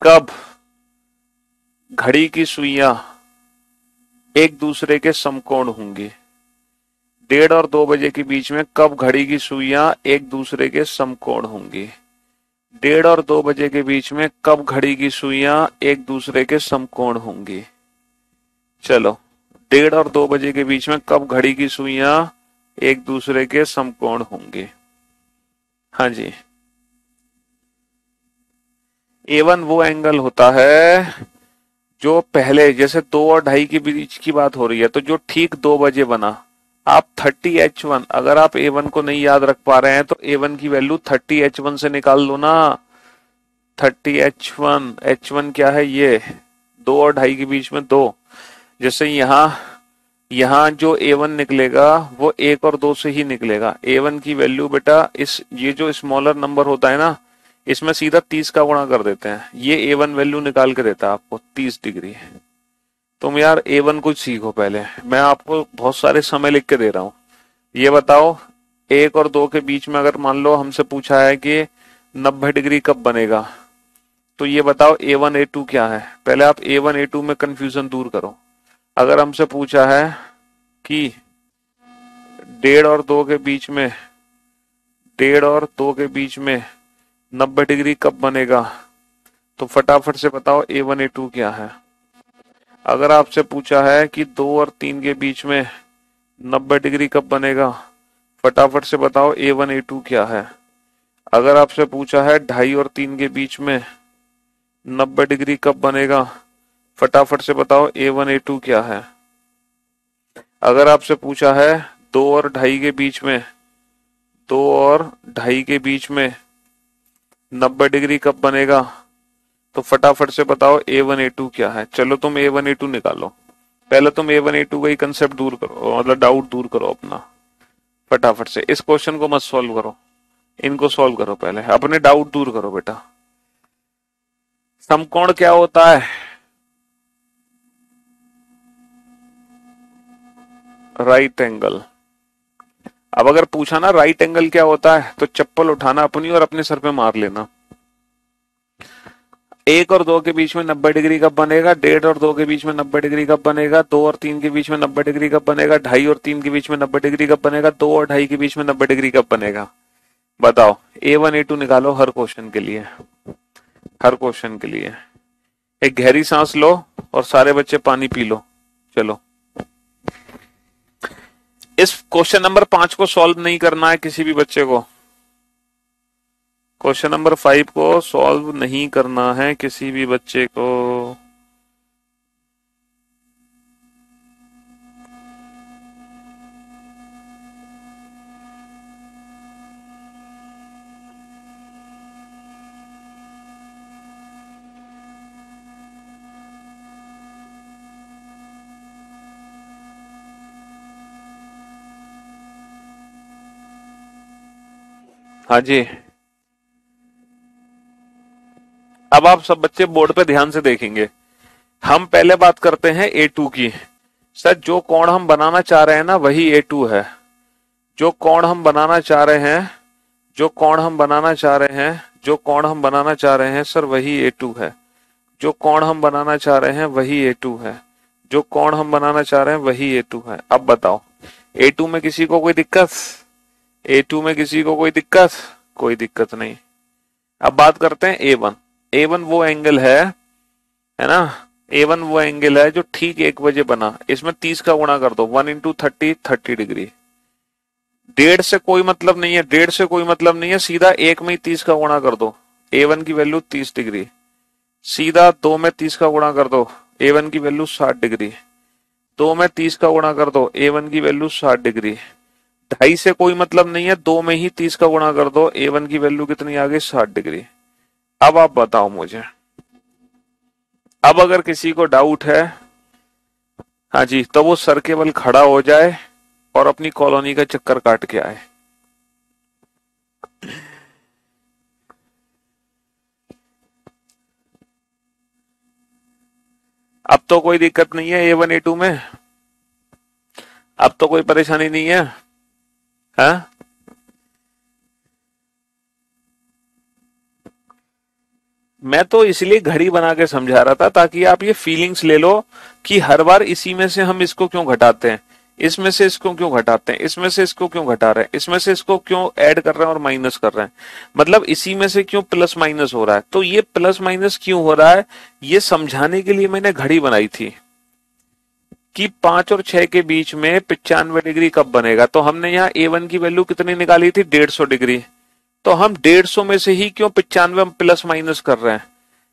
कब घड़ी की सुइयां एक दूसरे के समकोण होंगी? 1:30 और 2 बजे के बीच में कब घड़ी की सुइयां एक दूसरे के समकोण होंगी? 1:30 और 2 बजे के बीच में कब घड़ी की सुइयां एक दूसरे के समकोण होंगी? चलो, 1:30 और 2 बजे के बीच में कब घड़ी की सुइयां एक दूसरे के समकोण होंगी? हाँ जी। A1 वो एंगल होता है जो पहले, जैसे 2 और 2:30 के बीच की बात हो रही है, तो जो ठीक 2 बजे बना। आप 30H1, अगर आप A1 को नहीं याद रख पा रहे हैं तो A1 की वैल्यू 30H1 से निकाल लो ना। 30H1, H1 क्या है? ये 2 और 2:30 के बीच में 2। जैसे यहाँ जो A1 निकलेगा वो 1 और 2 से ही निकलेगा। A1 की वैल्यू बेटा, ये जो स्मॉलर नंबर होता है ना, इसमें सीधा 30 का गुणा कर देते हैं। ये A1 वैल्यू निकाल के देता है आपको 30 डिग्री। तुम यार A1 कुछ सीखो पहले, मैं आपको बहुत सारे समय लिख के दे रहा हूँ। ये बताओ, 1 और 2 के बीच में अगर मान लो हमसे पूछा है कि 90 डिग्री कब बनेगा, तो ये बताओ A1 A2 क्या है? पहले आप A1 A2 में कंफ्यूजन दूर करो। अगर हमसे पूछा है कि 1:30 और 2 के बीच में, 1:30 और 2 के बीच में 90 डिग्री कब बनेगा, तो फटाफट से बताओ A1 A2 क्या है। अगर आपसे पूछा है कि 2 और 3 के बीच में 90 डिग्री कब बनेगा, फटाफट से बताओ A1 A2 क्या है। अगर आपसे पूछा है 2:30 और 3 के बीच में 90 डिग्री कब बनेगा, फटाफट से बताओ A1 A2 क्या है। अगर आपसे पूछा है 2 और 2:30 के बीच में, 2 और 2:30 के बीच में 90 डिग्री कब बनेगा, तो फटाफट से बताओ A1 A2 क्या है। चलो तुम A1 A2 निकालो। पहले तुम A1 A2 का ही कंसेप्ट दूर करो, मतलब डाउट दूर करो अपना। फटाफट से इस क्वेश्चन को मत सॉल्व करो, इनको सॉल्व करो पहले, अपने डाउट दूर करो बेटा। समकोण क्या होता है? Right angle. अब अगर पूछा ना राइट एंगल क्या होता है, तो चप्पल उठाना अपनी और अपने सर पे मार लेना। 1 और 2 के बीच में 90 डिग्री कब बनेगा, 1:30 और 2 के बीच में 90 डिग्री कब बनेगा, 2 और 3 के बीच में 90 डिग्री कब बनेगा, 2:30 और 3 के बीच में 90 डिग्री कब बनेगा, 2 और 2:30 के बीच में 90 डिग्री कब बनेगा। बताओ, A1 A2 निकालो हर क्वेश्चन के लिए, हर क्वेश्चन के लिए। एक गहरी सांस लो और सारे बच्चे पानी पी लो। चलो, इस क्वेश्चन नंबर 5 को सॉल्व नहीं करना है किसी भी बच्चे को। क्वेश्चन नंबर 5 को सॉल्व नहीं करना है किसी भी बच्चे को। हाँ जी, अब आप सब बच्चे बोर्ड पे ध्यान से देखेंगे। हम पहले बात करते हैं A2 की। सर, जो कोण हम बनाना चाह रहे हैं ना, वही A2 है। जो कोण हम बनाना चाह रहे हैं, जो कोण हम बनाना चाह रहे हैं, जो कोण हम बनाना चाह रहे हैं सर, वही A2 है। जो कोण हम बनाना चाह रहे हैं वही A2 है। जो कोण हम बनाना चाह रहे हैं वही A2 है। अब बताओ, A2 में किसी को कोई दिक्कत? A2 में किसी को कोई दिक्कत? कोई दिक्कत नहीं। अब बात करते हैं A1। A1 वो एंगल है ना? A1 वो एंगल है जो ठीक 1 बजे बना। इसमें 30 का गुणा कर दो, 1 इंटू 30, 30 डिग्री। 1.5 से कोई मतलब नहीं है, 1.5 से कोई मतलब नहीं है, सीधा 1 में ही 30 का गुणा कर दो। A1 की वैल्यू 30 डिग्री। सीधा 2 में 30 का गुणा कर दो, A1 की वैल्यू 60 डिग्री। 2 में 30 का गुणा कर दो, A1 की वैल्यू 60 डिग्री। 2.5 से कोई मतलब नहीं है, 2 में ही 30 का गुणा कर दो, A1 की वैल्यू कितनी आ गई? 60 डिग्री। अब आप बताओ मुझे, अब अगर किसी को डाउट है, हाँ जी, तो वो सर के बल खड़ा हो जाए और अपनी कॉलोनी का चक्कर काट के आए। अब तो कोई दिक्कत नहीं है A1 A2 में। अब तो कोई परेशानी नहीं है? हाँ, मैं तो इसलिए घड़ी बना के समझा रहा था ताकि आप ये फीलिंग्स ले लो कि हर बार इसी में से हम इसको क्यों घटाते हैं, इसमें से इसको क्यों घटाते हैं, इसमें से इसको क्यों घटा रहे हैं, इसमें से इसको क्यों ऐड कर रहे हैं और माइनस कर रहे हैं, मतलब इसी में से क्यों प्लस माइनस हो रहा है। तो ये प्लस माइनस क्यों हो रहा है, ये समझाने के लिए मैंने घड़ी बनाई थी कि 5 और 6 के बीच में 95 डिग्री कब बनेगा। तो हमने यहाँ A1 की वैल्यू कितनी निकाली थी, 150 डिग्री। तो हम 150 में से ही क्यों 95 प्लस माइनस कर रहे हैं,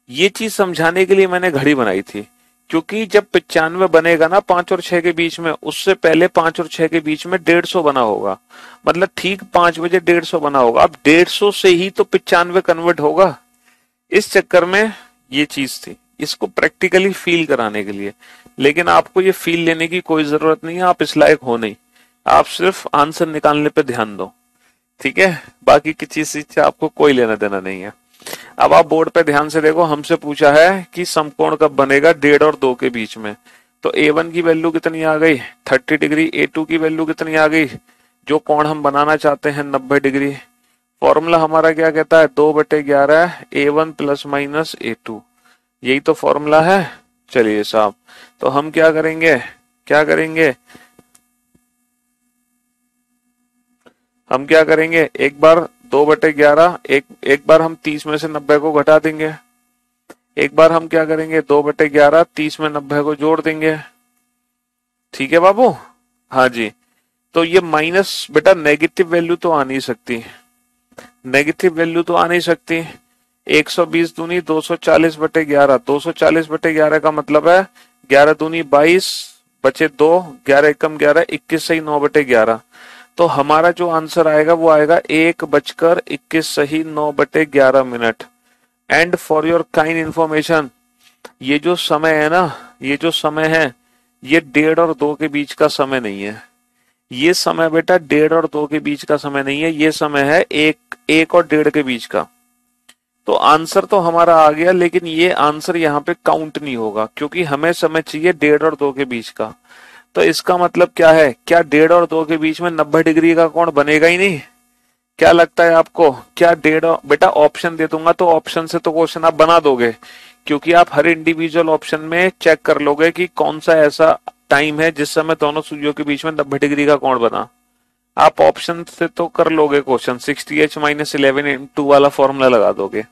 ये चीज समझाने के लिए मैंने घड़ी बनाई थी। क्योंकि जब 95 बनेगा ना 5 और 6 के बीच में, उससे पहले 5 और 6 के बीच में 150 बना होगा, मतलब ठीक 5 बजे 150 बना होगा। अब 150 से ही तो 95 कन्वर्ट होगा। इस चक्कर में ये चीज थी, इसको प्रैक्टिकली फील कराने के लिए। लेकिन आपको ये फील लेने की कोई जरूरत नहीं है, आप इस लायक हो नहीं, आप सिर्फ आंसर निकालने पे ध्यान दो, ठीक है। बाकी की चीज से आपको कोई लेना देना नहीं है। अब आप बोर्ड पे ध्यान से देखो, हमसे पूछा है कि समकोण कब बनेगा 1.5 और 2 के बीच में। तो A1 की वैल्यू कितनी आ गई, 30 डिग्री। A2 की वैल्यू कितनी आ गई, जो कोण हम बनाना चाहते हैं 90 डिग्री। फॉर्मूला हमारा क्या कहता है, 2/11 A1 प्लस माइनस A2, यही तो फॉर्मूला है। चलिए साहब, तो हम क्या करेंगे, क्या करेंगे, हम क्या करेंगे, एक बार 2/11, एक बार हम 30 में से 90 को घटा देंगे, एक बार हम क्या करेंगे 2/11 30 में 90 को जोड़ देंगे। ठीक है बाबू, हाँ जी। तो ये माइनस बेटा नेगेटिव वैल्यू तो आ नहीं सकती, नेगेटिव वैल्यू तो आ नहीं सकती। 120 दूनी 240/11, 240/11 का मतलब है 11 दूनी 22, बचे 2, 11 एकम 11, 21 सही 9/11। तो हमारा जो आंसर आएगा वो आएगा 1:21 सही 9/11 minute. And for your kind information, ये जो समय है ना, ये जो समय है, ये 1:30 और 2 के बीच का समय नहीं है। ये समय बेटा 1:30 और 2 के बीच का समय नहीं है, ये समय है 1 और 1:30 के बीच का। तो आंसर तो हमारा आ गया, लेकिन ये आंसर यहाँ पे काउंट नहीं होगा, क्योंकि हमें समय चाहिए 1:30 और 2 के बीच का। तो इसका मतलब क्या है, क्या 1:30 और 2 के बीच में 90 डिग्री का कोण बनेगा ही नहीं? क्या लगता है आपको, क्या 1:30, बेटा ऑप्शन दे दूंगा तो ऑप्शन से तो क्वेश्चन आप बना दोगे, क्योंकि आप हर इंडिविजुअल ऑप्शन में चेक कर लोगे कि कौन सा ऐसा टाइम है जिस समय दोनों सुइयों के बीच में 90 डिग्री का कोण बना। आप ऑप्शन से तो कर लोगे क्वेश्चन, 60h-11 वाला फॉर्मूला लगा दोगे,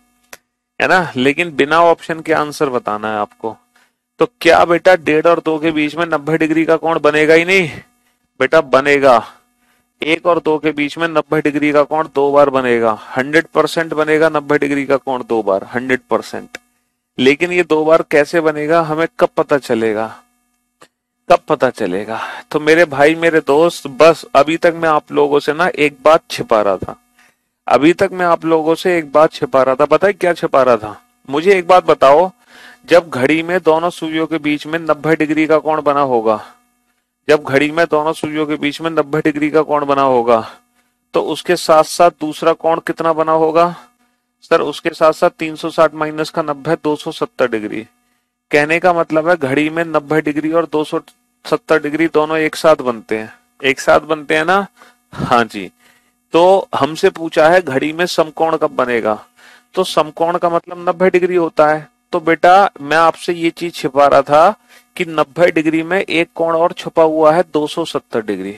है ना। लेकिन बिना ऑप्शन के आंसर बताना है आपको। तो क्या बेटा 1:30 और 2 के बीच में 90 डिग्री का कोण बनेगा ही नहीं? बेटा बनेगा। 1 और 2 के बीच में 90 डिग्री का कोण 2 बार बनेगा, 100% बनेगा 90 डिग्री का कोण 2 बार, 100%। लेकिन ये 2 बार कैसे बनेगा, हमें कब पता चलेगा, कब पता चलेगा? तो मेरे भाई मेरे दोस्त, बस अभी तक मैं आप लोगों से ना एक बात छिपा रहा था, अभी तक मैं आप लोगों से एक बात छिपा रहा था। पता है क्या छिपा रहा था? मुझे एक बात बताओ, जब घड़ी में दोनों सुइयों के बीच में 90 डिग्री का कोण बना होगा, जब घड़ी में दोनों सुइयों के बीच में 90 डिग्री का कोण बना होगा, तो उसके साथ साथ दूसरा कोण कितना बना होगा? सर उसके साथ साथ 360 माइनस का 90, 270 डिग्री। कहने का मतलब है घड़ी में 90 डिग्री और 270 डिग्री दोनों एक साथ बनते हैं, एक साथ बनते हैं ना। हाँ जी। तो हमसे पूछा है घड़ी में समकोण कब बनेगा, तो समकोण का मतलब 90 डिग्री होता है। तो बेटा मैं आपसे ये चीज छिपा रहा था कि 90 डिग्री में एक कोण और छुपा हुआ है 270 डिग्री,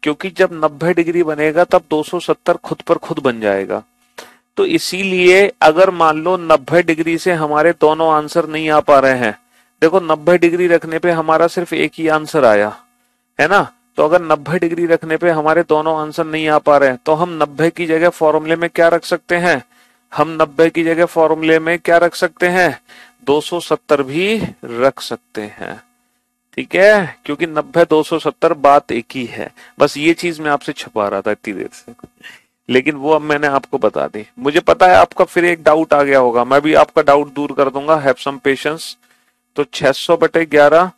क्योंकि जब 90 डिग्री बनेगा तब 270 खुद पर खुद बन जाएगा। तो इसीलिए अगर मान लो 90 डिग्री से हमारे दोनों आंसर नहीं आ पा रहे हैं, देखो 90 डिग्री रखने पे हमारा सिर्फ एक ही आंसर आया है ना। तो अगर 90 डिग्री रखने पे हमारे दोनों आंसर नहीं आ पा रहे हैं, तो हम 90 की जगह फॉर्मूले में क्या रख सकते हैं, हम 90 की जगह फॉर्मूले में क्या रख सकते हैं, 270 भी रख सकते हैं। ठीक है, क्योंकि 90 270 बात एक ही है। बस ये चीज मैं आपसे छुपा रहा था इतनी देर से, लेकिन वो अब मैंने आपको बता दी। मुझे पता है आपका फिर एक डाउट आ गया होगा, मैं भी आपका डाउट दूर कर दूंगा, हैव सम पेशेंस। तो 600/11,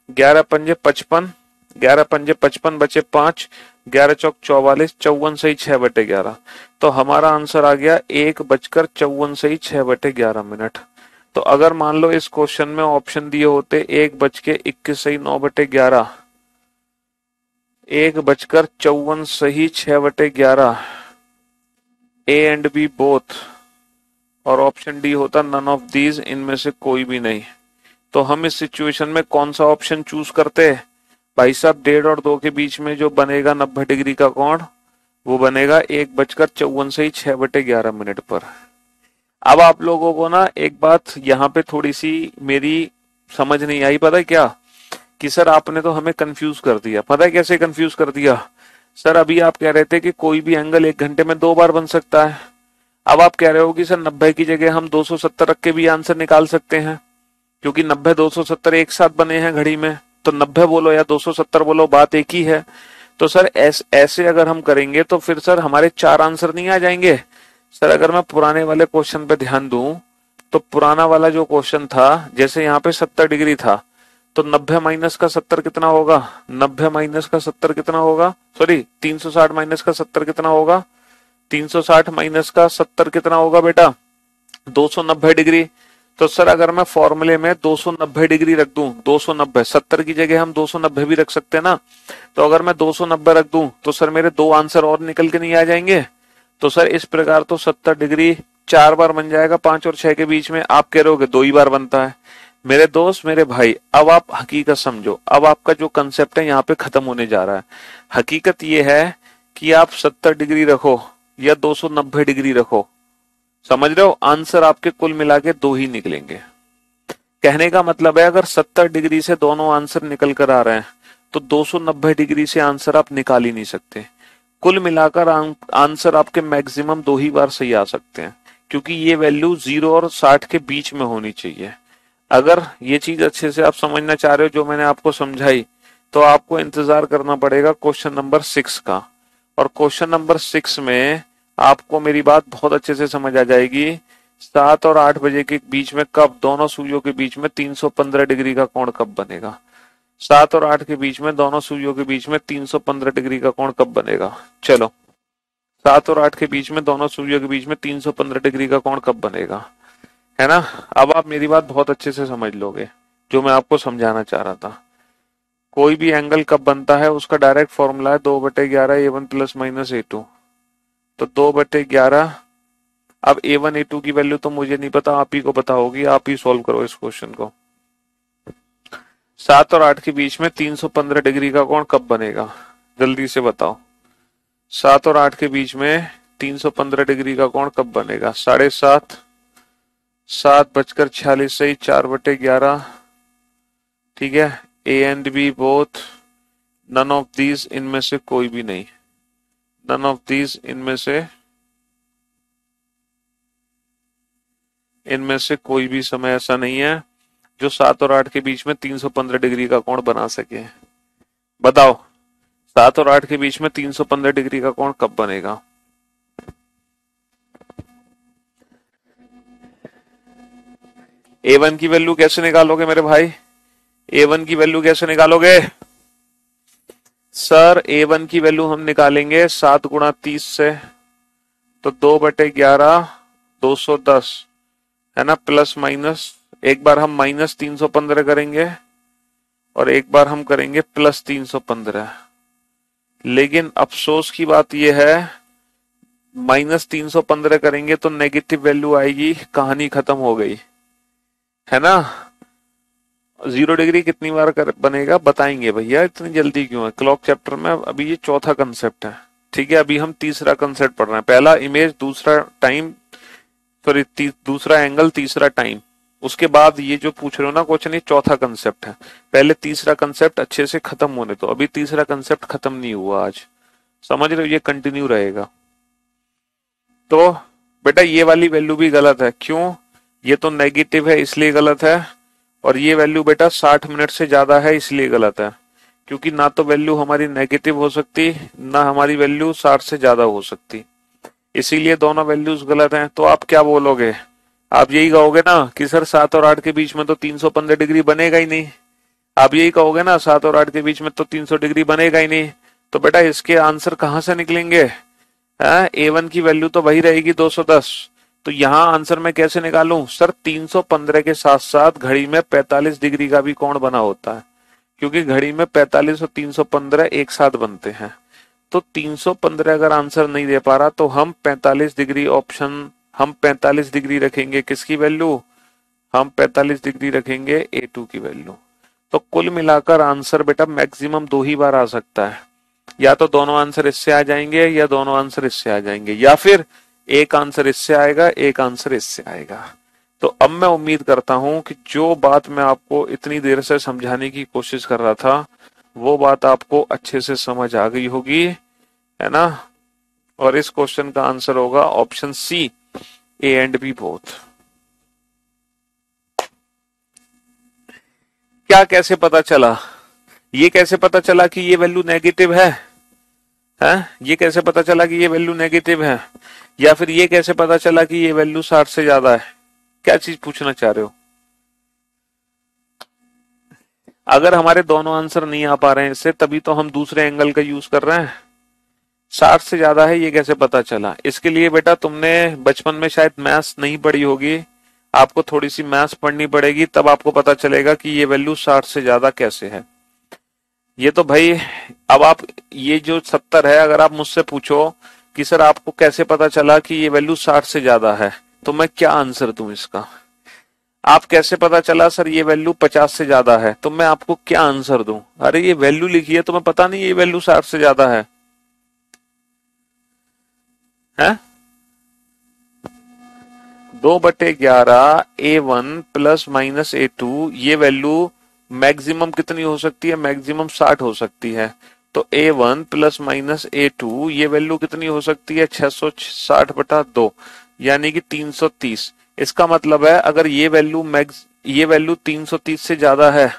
11×5 = 55, 11×5 = 55, बचे 5, 11×4 = 44, 54 सही 6/11। तो हमारा आंसर आ गया 1:54 सही 6/11 मिनट। तो अगर मान लो इस क्वेश्चन में ऑप्शन दिए होते 1:21 सही 9/11, 1:54 सही, 6/11, ए एंड बी बोथ, और ऑप्शन डी होता नन ऑफ दीज, इनमें से कोई भी नहीं। तो हम इस सिचुएशन में कौन सा ऑप्शन चूज करते हैं भाई साहब? 1.5 और 2 के बीच में जो बनेगा 90 डिग्री का कोण, वो बनेगा 1:54 सही, 6/11 पर। अब आप लोगों को ना एक बात यहाँ पे थोड़ी सी मेरी समझ नहीं आई, पता है क्या? कि सर आपने तो हमें कंफ्यूज कर दिया। पता है कैसे कंफ्यूज कर दिया? सर अभी आप कह रहे थे कि कोई भी एंगल 1 घंटे में 2 बार बन सकता है। अब आप कह रहे हो कि सर 90 की जगह हम 270 रख के भी आंसर निकाल सकते हैं, क्योंकि 90 270 एक साथ बने हैं घड़ी में, तो 90 बोलो या 270 बोलो, बात एक ही है। तो सर ऐसे अगर हम करेंगे तो फिर सर हमारे 4 आंसर नहीं आ जाएंगे? सर अगर मैं पुराने वाले क्वेश्चन पे ध्यान दूं तो पुराना वाला जो क्वेश्चन था, जैसे यहाँ पे 70 डिग्री था, तो 90 माइनस का 70 कितना होगा? 90 माइनस का 70 कितना होगा? सॉरी 360 माइनस का 70 कितना होगा? 360 माइनस का 70 कितना होगा बेटा? 290 डिग्री। तो सर अगर मैं फॉर्मूले में 290 डिग्री रख दूं, 290, 70 की जगह हम 290 भी रख सकते हैं ना, तो अगर मैं 290 रख दूं तो सर मेरे 2 आंसर और निकल के नहीं आ जाएंगे? तो सर इस प्रकार तो 70 डिग्री 4 बार बन जाएगा 5 और 6 के बीच में। आप कह रहे हो 2 ही बार बनता है। मेरे दोस्त, मेरे भाई, अब आप हकीकत समझो। अब आपका जो कंसेप्ट है यहाँ पे खत्म होने जा रहा है। हकीकत ये है कि आप 70 डिग्री रखो या 290 डिग्री रखो, समझ रहे हो, आंसर आपके कुल मिला के 2 ही निकलेंगे। कहने का मतलब है अगर 70 डिग्री से दोनों आंसर निकल कर आ रहे हैं तो 290 डिग्री से आंसर आप निकाल ही नहीं सकते। कुल मिलाकर आंसर आपके मैक्सिमम 2 ही बार सही आ सकते हैं, क्योंकि ये वैल्यू 0 और 60 के बीच में होनी चाहिए। अगर ये चीज अच्छे से आप समझना चाह रहे हो जो मैंने आपको समझाई, तो आपको इंतजार करना पड़ेगा क्वेश्चन नंबर 6 का। और क्वेश्चन नंबर 6 में आपको मेरी बात बहुत अच्छे से समझ आ जाएगी। 7 और 8 बजे के बीच में कब दोनों सुइयों के बीच में 315 डिग्री का कोण कब बनेगा? 7 और 8 के बीच में दोनों सुइयों के बीच में 315 डिग्री का कोण कब बनेगा? चलो, 7 और 8 के बीच में दोनों सुइयों के बीच में 315 डिग्री का कोण कब बनेगा, है ना? अब आप मेरी बात बहुत अच्छे से समझ लोगे जो मैं आपको समझाना चाह रहा था। कोई भी एंगल कब बनता है उसका डायरेक्ट फॉर्मूला है 2/11 A1 प्लस माइनस A2। तो 2/11, अब A1 A2 की वैल्यू तो मुझे नहीं पता, आप ही को पता होगी, आप ही सॉल्व करो इस क्वेश्चन को। 7 और 8 के बीच में 315 डिग्री का कोण कब बनेगा? जल्दी से बताओ। 7 और 8 के बीच में 315 डिग्री का कोण कब बनेगा? 7:30, 7:46 सही, 4/11, ठीक है। A and B both, none of these, इनमें से कोई भी नहीं, नन ऑफ दीज, इनमें से कोई भी समय ऐसा नहीं है जो 7 और 8 के बीच में 315 डिग्री का कोण बना सके। बताओ, 7 और 8 के बीच में 315 डिग्री का कोण कब बनेगा? A1 की वैल्यू कैसे निकालोगे मेरे भाई? A1 की वैल्यू कैसे निकालोगे? सर A1 की वैल्यू हम निकालेंगे 7 गुणा 30 से, तो 2/11 210, है ना, प्लस माइनस। एक बार हम माइनस 315 करेंगे और एक बार हम करेंगे प्लस 315। लेकिन अफसोस की बात यह है, माइनस 315 करेंगे तो नेगेटिव वैल्यू आएगी, कहानी खत्म हो गई, है ना। 0 डिग्री कितनी बार बनेगा बताएंगे भैया, इतनी जल्दी क्यों है? क्लॉक चैप्टर में अभी ये चौथा कंसेप्ट है, ठीक है। अभी हम तीसरा कंसेप्ट पढ़ रहे हैं। पहला इमेज, दूसरा टाइम, सॉरी दूसरा एंगल, तीसरा टाइम। उसके बाद ये जो पूछ रहे हो ना क्वेश्चन, ये चौथा कंसेप्ट है। पहले तीसरा कंसेप्ट अच्छे से खत्म होने दो, अभी तीसरा कंसेप्ट खत्म नहीं हुआ आज, समझ रहे हो, ये कंटिन्यू रहेगा। तो बेटा ये वाली वैल्यू भी गलत है, क्यों? ये तो नेगेटिव है इसलिए गलत है, और ये वैल्यू बेटा 60 मिनट से ज्यादा है इसलिए गलत है, क्योंकि ना तो वैल्यू हमारी नेगेटिव हो सकती, ना हमारी वैल्यू 60 से ज्यादा हो सकती, इसीलिए दोनों वैल्यूज गलत हैं। तो आप क्या बोलोगे? आप यही कहोगे ना कि सर 7 और 8 के बीच में तो 315 डिग्री बनेगा ही नहीं। आप यही कहोगे ना 7 और 8 के बीच में तो 300 डिग्री बनेगा ही नहीं। तो बेटा इसके आंसर कहां से निकलेंगे? A1 की वैल्यू तो वही रहेगी 210। तो यहाँ आंसर मैं कैसे निकालूं? सर 315 के साथ साथ घड़ी में 45 डिग्री का भी कोण बना होता है, क्योंकि घड़ी में 45 और 315 एक साथ बनते हैं। तो 315 अगर आंसर नहीं दे पा रहा तो हम 45 डिग्री ऑप्शन, हम 45 डिग्री रखेंगे किसकी वैल्यू, हम 45 डिग्री रखेंगे A2 की वैल्यू। तो कुल मिलाकर आंसर बेटा मैक्सिमम 2 ही बार आ सकता है, या तो दोनों आंसर इससे आ जाएंगे या दोनों आंसर इससे आ जाएंगे, या फिर एक आंसर इससे आएगा एक आंसर इससे आएगा। तो अब मैं उम्मीद करता हूं कि जो बात मैं आपको इतनी देर से समझाने की कोशिश कर रहा था वो बात आपको अच्छे से समझ आ गई होगी, है ना। और इस क्वेश्चन का आंसर होगा option C, A and B both. क्या कैसे पता चला, ये कैसे पता चला कि ये वैल्यू नेगेटिव है, ये कैसे पता चला कि ये वैल्यू नेगेटिव है, या फिर ये कैसे पता चला कि ये वैल्यू 60 से ज्यादा है, क्या चीज पूछना चाह रहे हो। अगर हमारे दोनों आंसर नहीं आ पा रहे हैं इससे, तभी तो हम दूसरे एंगल का यूज कर रहे हैं। 60 से ज्यादा है ये कैसे पता चला, इसके लिए बेटा तुमने बचपन में शायद मैथ्स नहीं पढ़ी होगी, आपको थोड़ी सी मैथ्स पढ़नी पड़ेगी, तब आपको पता चलेगा कि ये वैल्यू 60 से ज्यादा कैसे है। ये तो भाई, अब आप ये जो 70 है, अगर आप मुझसे पूछो कि सर आपको कैसे पता चला कि ये वैल्यू 60 से ज्यादा है, तो मैं क्या आंसर दूं इसका। आप कैसे पता चला सर ये वैल्यू 50 से ज्यादा है, तो मैं आपको क्या आंसर दूं। अरे ये वैल्यू लिखी है, तुम्हें पता नहीं ये वैल्यू 60 से ज्यादा है। 2/11 A1 प्लस माइनस A2, ये वैल्यू मैक्सिमम कितनी हो सकती है, मैक्सिमम 60 हो सकती है। तो A1 प्लस माइनस A2 ये वैल्यू कितनी हो सकती है, 660/2 यानी कि 330। इसका मतलब है अगर ये वैल्यू 330 से ज्यादा है,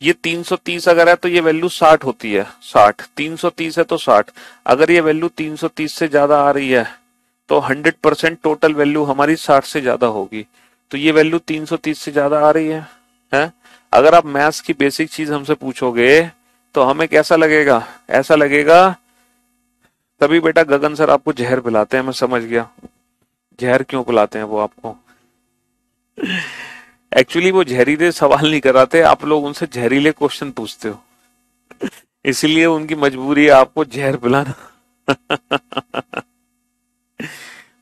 ये 330 अगर है तो ये वैल्यू 60 होती है, 60, 330 है तो 60। अगर ये वैल्यू 330 से ज्यादा आ रही है तो 100% टोटल वैल्यू हमारी 60 से ज्यादा होगी। तो ये वैल्यू 330 से ज्यादा आ रही है। अगर आप मैथ्स की बेसिक चीज हमसे पूछोगे तो हमें कैसा लगेगा, ऐसा लगेगा। तभी बेटा गगन सर आपको जहर पिलाते हैं, मैं समझ गया जहर क्यों पिलाते हैं वो आपको। एक्चुअली वो जहरीले सवाल नहीं कराते, आप लोग उनसे जहरीले क्वेश्चन पूछते हो, इसलिए उनकी मजबूरी है आपको जहर पिलाना।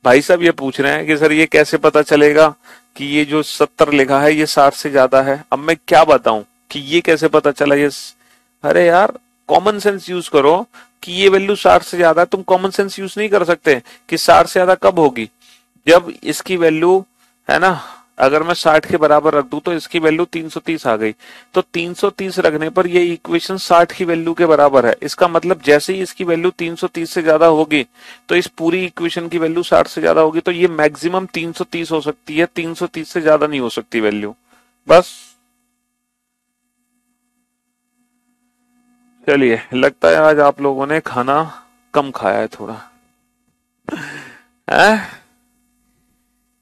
भाई साहब ये पूछ रहे हैं कि सर ये कैसे पता चलेगा कि ये जो 70 लिखा है ये 60 से ज्यादा है। अब मैं क्या बताऊं कि ये कैसे पता चला अरे यार कॉमन सेंस यूज करो कि ये वैल्यू 60 से ज्यादा है। तुम कॉमन सेंस यूज नहीं कर सकते कि 60 से ज्यादा कब होगी, जब इसकी वैल्यू, है ना, अगर मैं 60 के बराबर रख दूं तो इसकी वैल्यू 330 आ गई, तो 330 रखने पर ये इक्वेशन 60 की वैल्यू के बराबर है। इसका मतलब जैसे ही इसकी वैल्यू 330 से ज्यादा होगी तो इस पूरी इक्वेशन की वैल्यू 60 से ज्यादा होगी। तो ये मैक्सिमम 330 हो सकती है, 330 से ज्यादा नहीं हो सकती वैल्यू। बस चलिए, लगता है आज आप लोगों ने खाना कम खाया है थोड़ा, है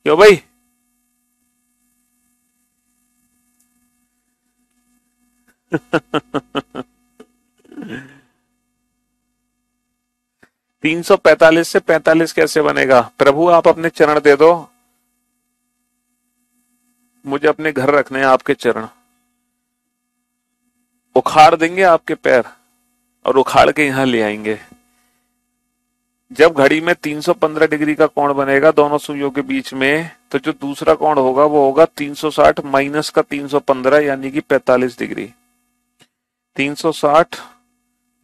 क्यों भाई। 345 से 45 कैसे बनेगा, प्रभु आप अपने चरण दे दो, मुझे अपने घर रखने हैं आपके चरण, उखाड़ देंगे आपके पैर और उखाड़ के यहां ले आएंगे। जब घड़ी में 315 डिग्री का कोण बनेगा दोनों सुइयों के बीच में, तो जो दूसरा कोण होगा वो होगा 360 माइनस का 315 यानी कि 45 डिग्री। 360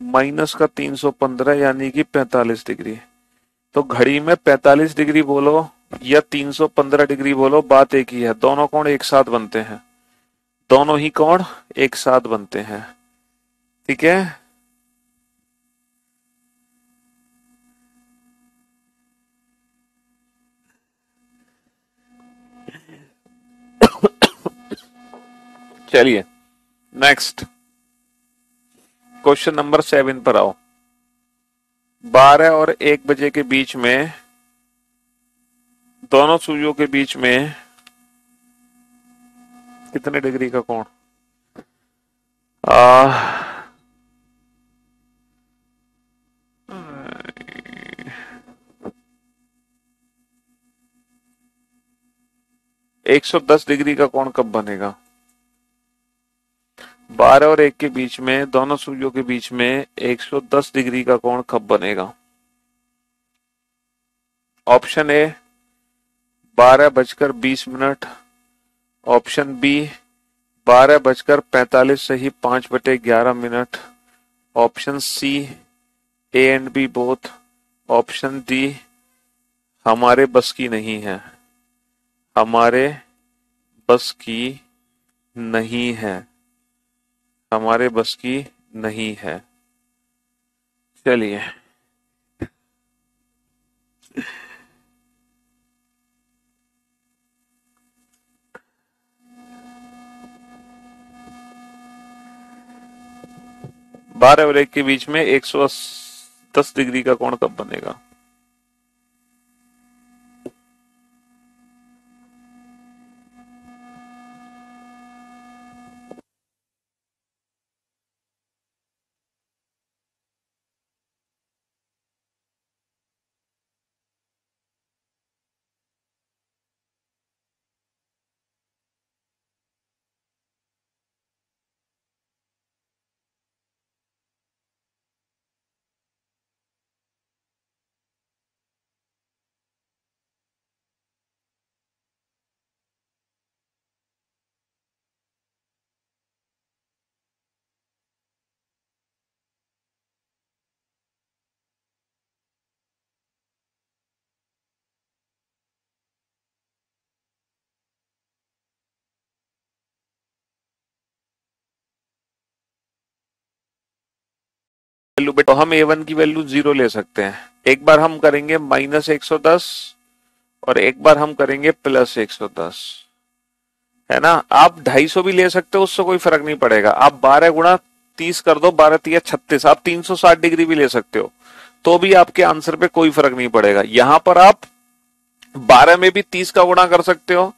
माइनस का 315 यानी कि 45 डिग्री। तो घड़ी में 45 डिग्री बोलो या 315 डिग्री बोलो, बात एक ही है, दोनों कोण एक साथ बनते हैं, दोनों ही कोण एक साथ बनते हैं। ठीक है, चलिए नेक्स्ट क्वेश्चन नंबर 7 पर आओ। 12 और 1 बजे के बीच में दोनों सुइयों के बीच में कितने डिग्री का कोण, आ 110 डिग्री का कोण कब बनेगा। 12 और 1 के बीच में, दोनों सुइयों के बीच में 110 डिग्री का कोण कब बनेगा? Option A 12:20। ऑप्शन बी 12:45 सही 5/11 option C A and B both. Option D हमारे बस की नहीं है, हमारे बस की नहीं है, हमारे बस की नहीं है। चलिए, बारह और 1 के बीच में 110 डिग्री का कोण कब बनेगा? वैल्यू बेटा, तो हम a1 की वैल्यू 0 ले सकते हैं। एक बार हम करेंगे -110 और एक बार हम करेंगे +110, है ना। आप 250 भी ले सकते हो, उससे कोई फर्क नहीं पड़ेगा। आप 12 गुणा 30 कर दो, 12×3 = 36। आप 360 डिग्री भी ले सकते हो, तो भी आपके आंसर पे कोई फर्क नहीं पड़ेगा। यहां पर आप 12 में भी 30 का गुणा कर सकते हो,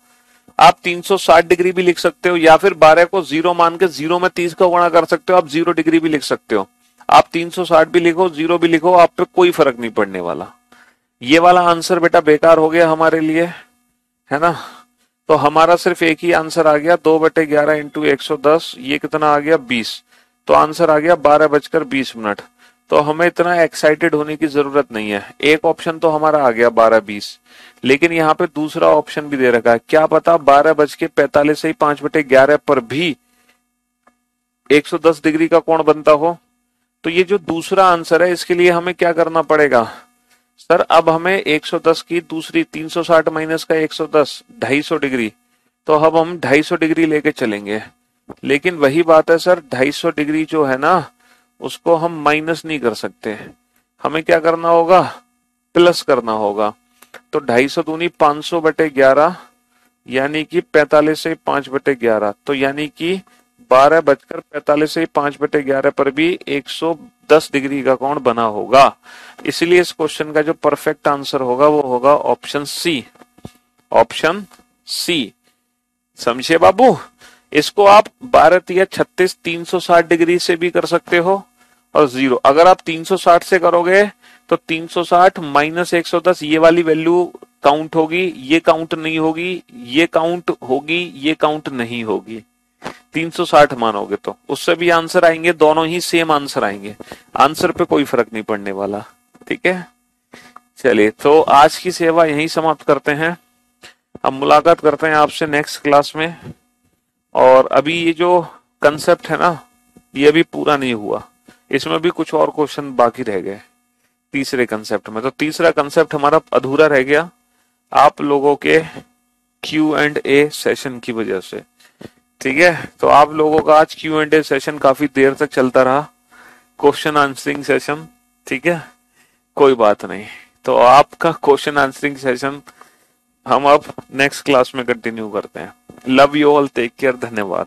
आप 360 डिग्री भी लिख सकते हो, या फिर 12 को 0 मान के 0 में 30 का गुणा कर सकते हो, आप 0 डिग्री भी लिख सकते हो। आप 360 भी लिखो, 0 भी लिखो, आप पे कोई फर्क नहीं पड़ने वाला। ये वाला आंसर बेटा बेकार हो गया हमारे लिए, है ना। तो हमारा सिर्फ एक ही आंसर आ गया, 2/11 × 110, ये कितना आ गया 20। तो आंसर आ गया 12:20। तो हमें इतना एक्साइटेड होने की जरूरत नहीं है। एक ऑप्शन तो हमारा आ गया 12:20, लेकिन यहाँ पे दूसरा ऑप्शन भी दे रखा है। क्या पता 12:45 से ही 5/11 पर भी 110 डिग्री का कोण बनता हो। तो ये जो दूसरा आंसर है, इसके लिए हमें क्या करना पड़ेगा सर? अब हमें 110 की दूसरी 360 माइनस का 110, 250 डिग्री। तो अब हम 250 डिग्री लेके चलेंगे, लेकिन वही बात है सर, 250 डिग्री जो है ना, उसको हम माइनस नहीं कर सकते। हमें क्या करना होगा? प्लस करना होगा। तो 250 दूनी 500/11, यानी कि 45 से 5/11। तो यानी कि 12:45 से 5/11 पर भी 110 डिग्री का कोण बना होगा। इसलिए इस क्वेश्चन का जो परफेक्ट आंसर होगा वो होगा ऑप्शन सी। ऑप्शन सी, समझे बाबू? इसको आप 12×3 = 36, 360 डिग्री से भी कर सकते हो, और 0। अगर आप 360 से करोगे तो 360 माइनस 110, ये वाली वैल्यू काउंट होगी, ये काउंट नहीं होगी, ये काउंट होगी, ये काउंट नहीं होगी। 360 मानोगे तो उससे भी आंसर आएंगे, दोनों ही सेम आंसर आएंगे। आंसर पे कोई फर्क नहीं पड़ने वाला, ठीक है। चलिए, तो आज की सेवा यहीं समाप्त करते हैं। हम मुलाकात करते हैं आपसे नेक्स्ट क्लास में। और अभी ये जो कंसेप्ट है ना, ये अभी पूरा नहीं हुआ, इसमें भी कुछ और क्वेश्चन बाकी रह गए तीसरे कंसेप्ट में। तो तीसरा कंसेप्ट हमारा अधूरा रह गया आप लोगों के Q&A सेशन की वजह से, ठीक है। तो आप लोगों का आज Q&A सेशन काफी देर तक चलता रहा, क्वेश्चन आंसरिंग सेशन, ठीक है। कोई बात नहीं, तो आपका क्वेश्चन आंसरिंग सेशन हम अब नेक्स्ट क्लास में कंटिन्यू करते हैं। Love you all, take care, धन्यवाद।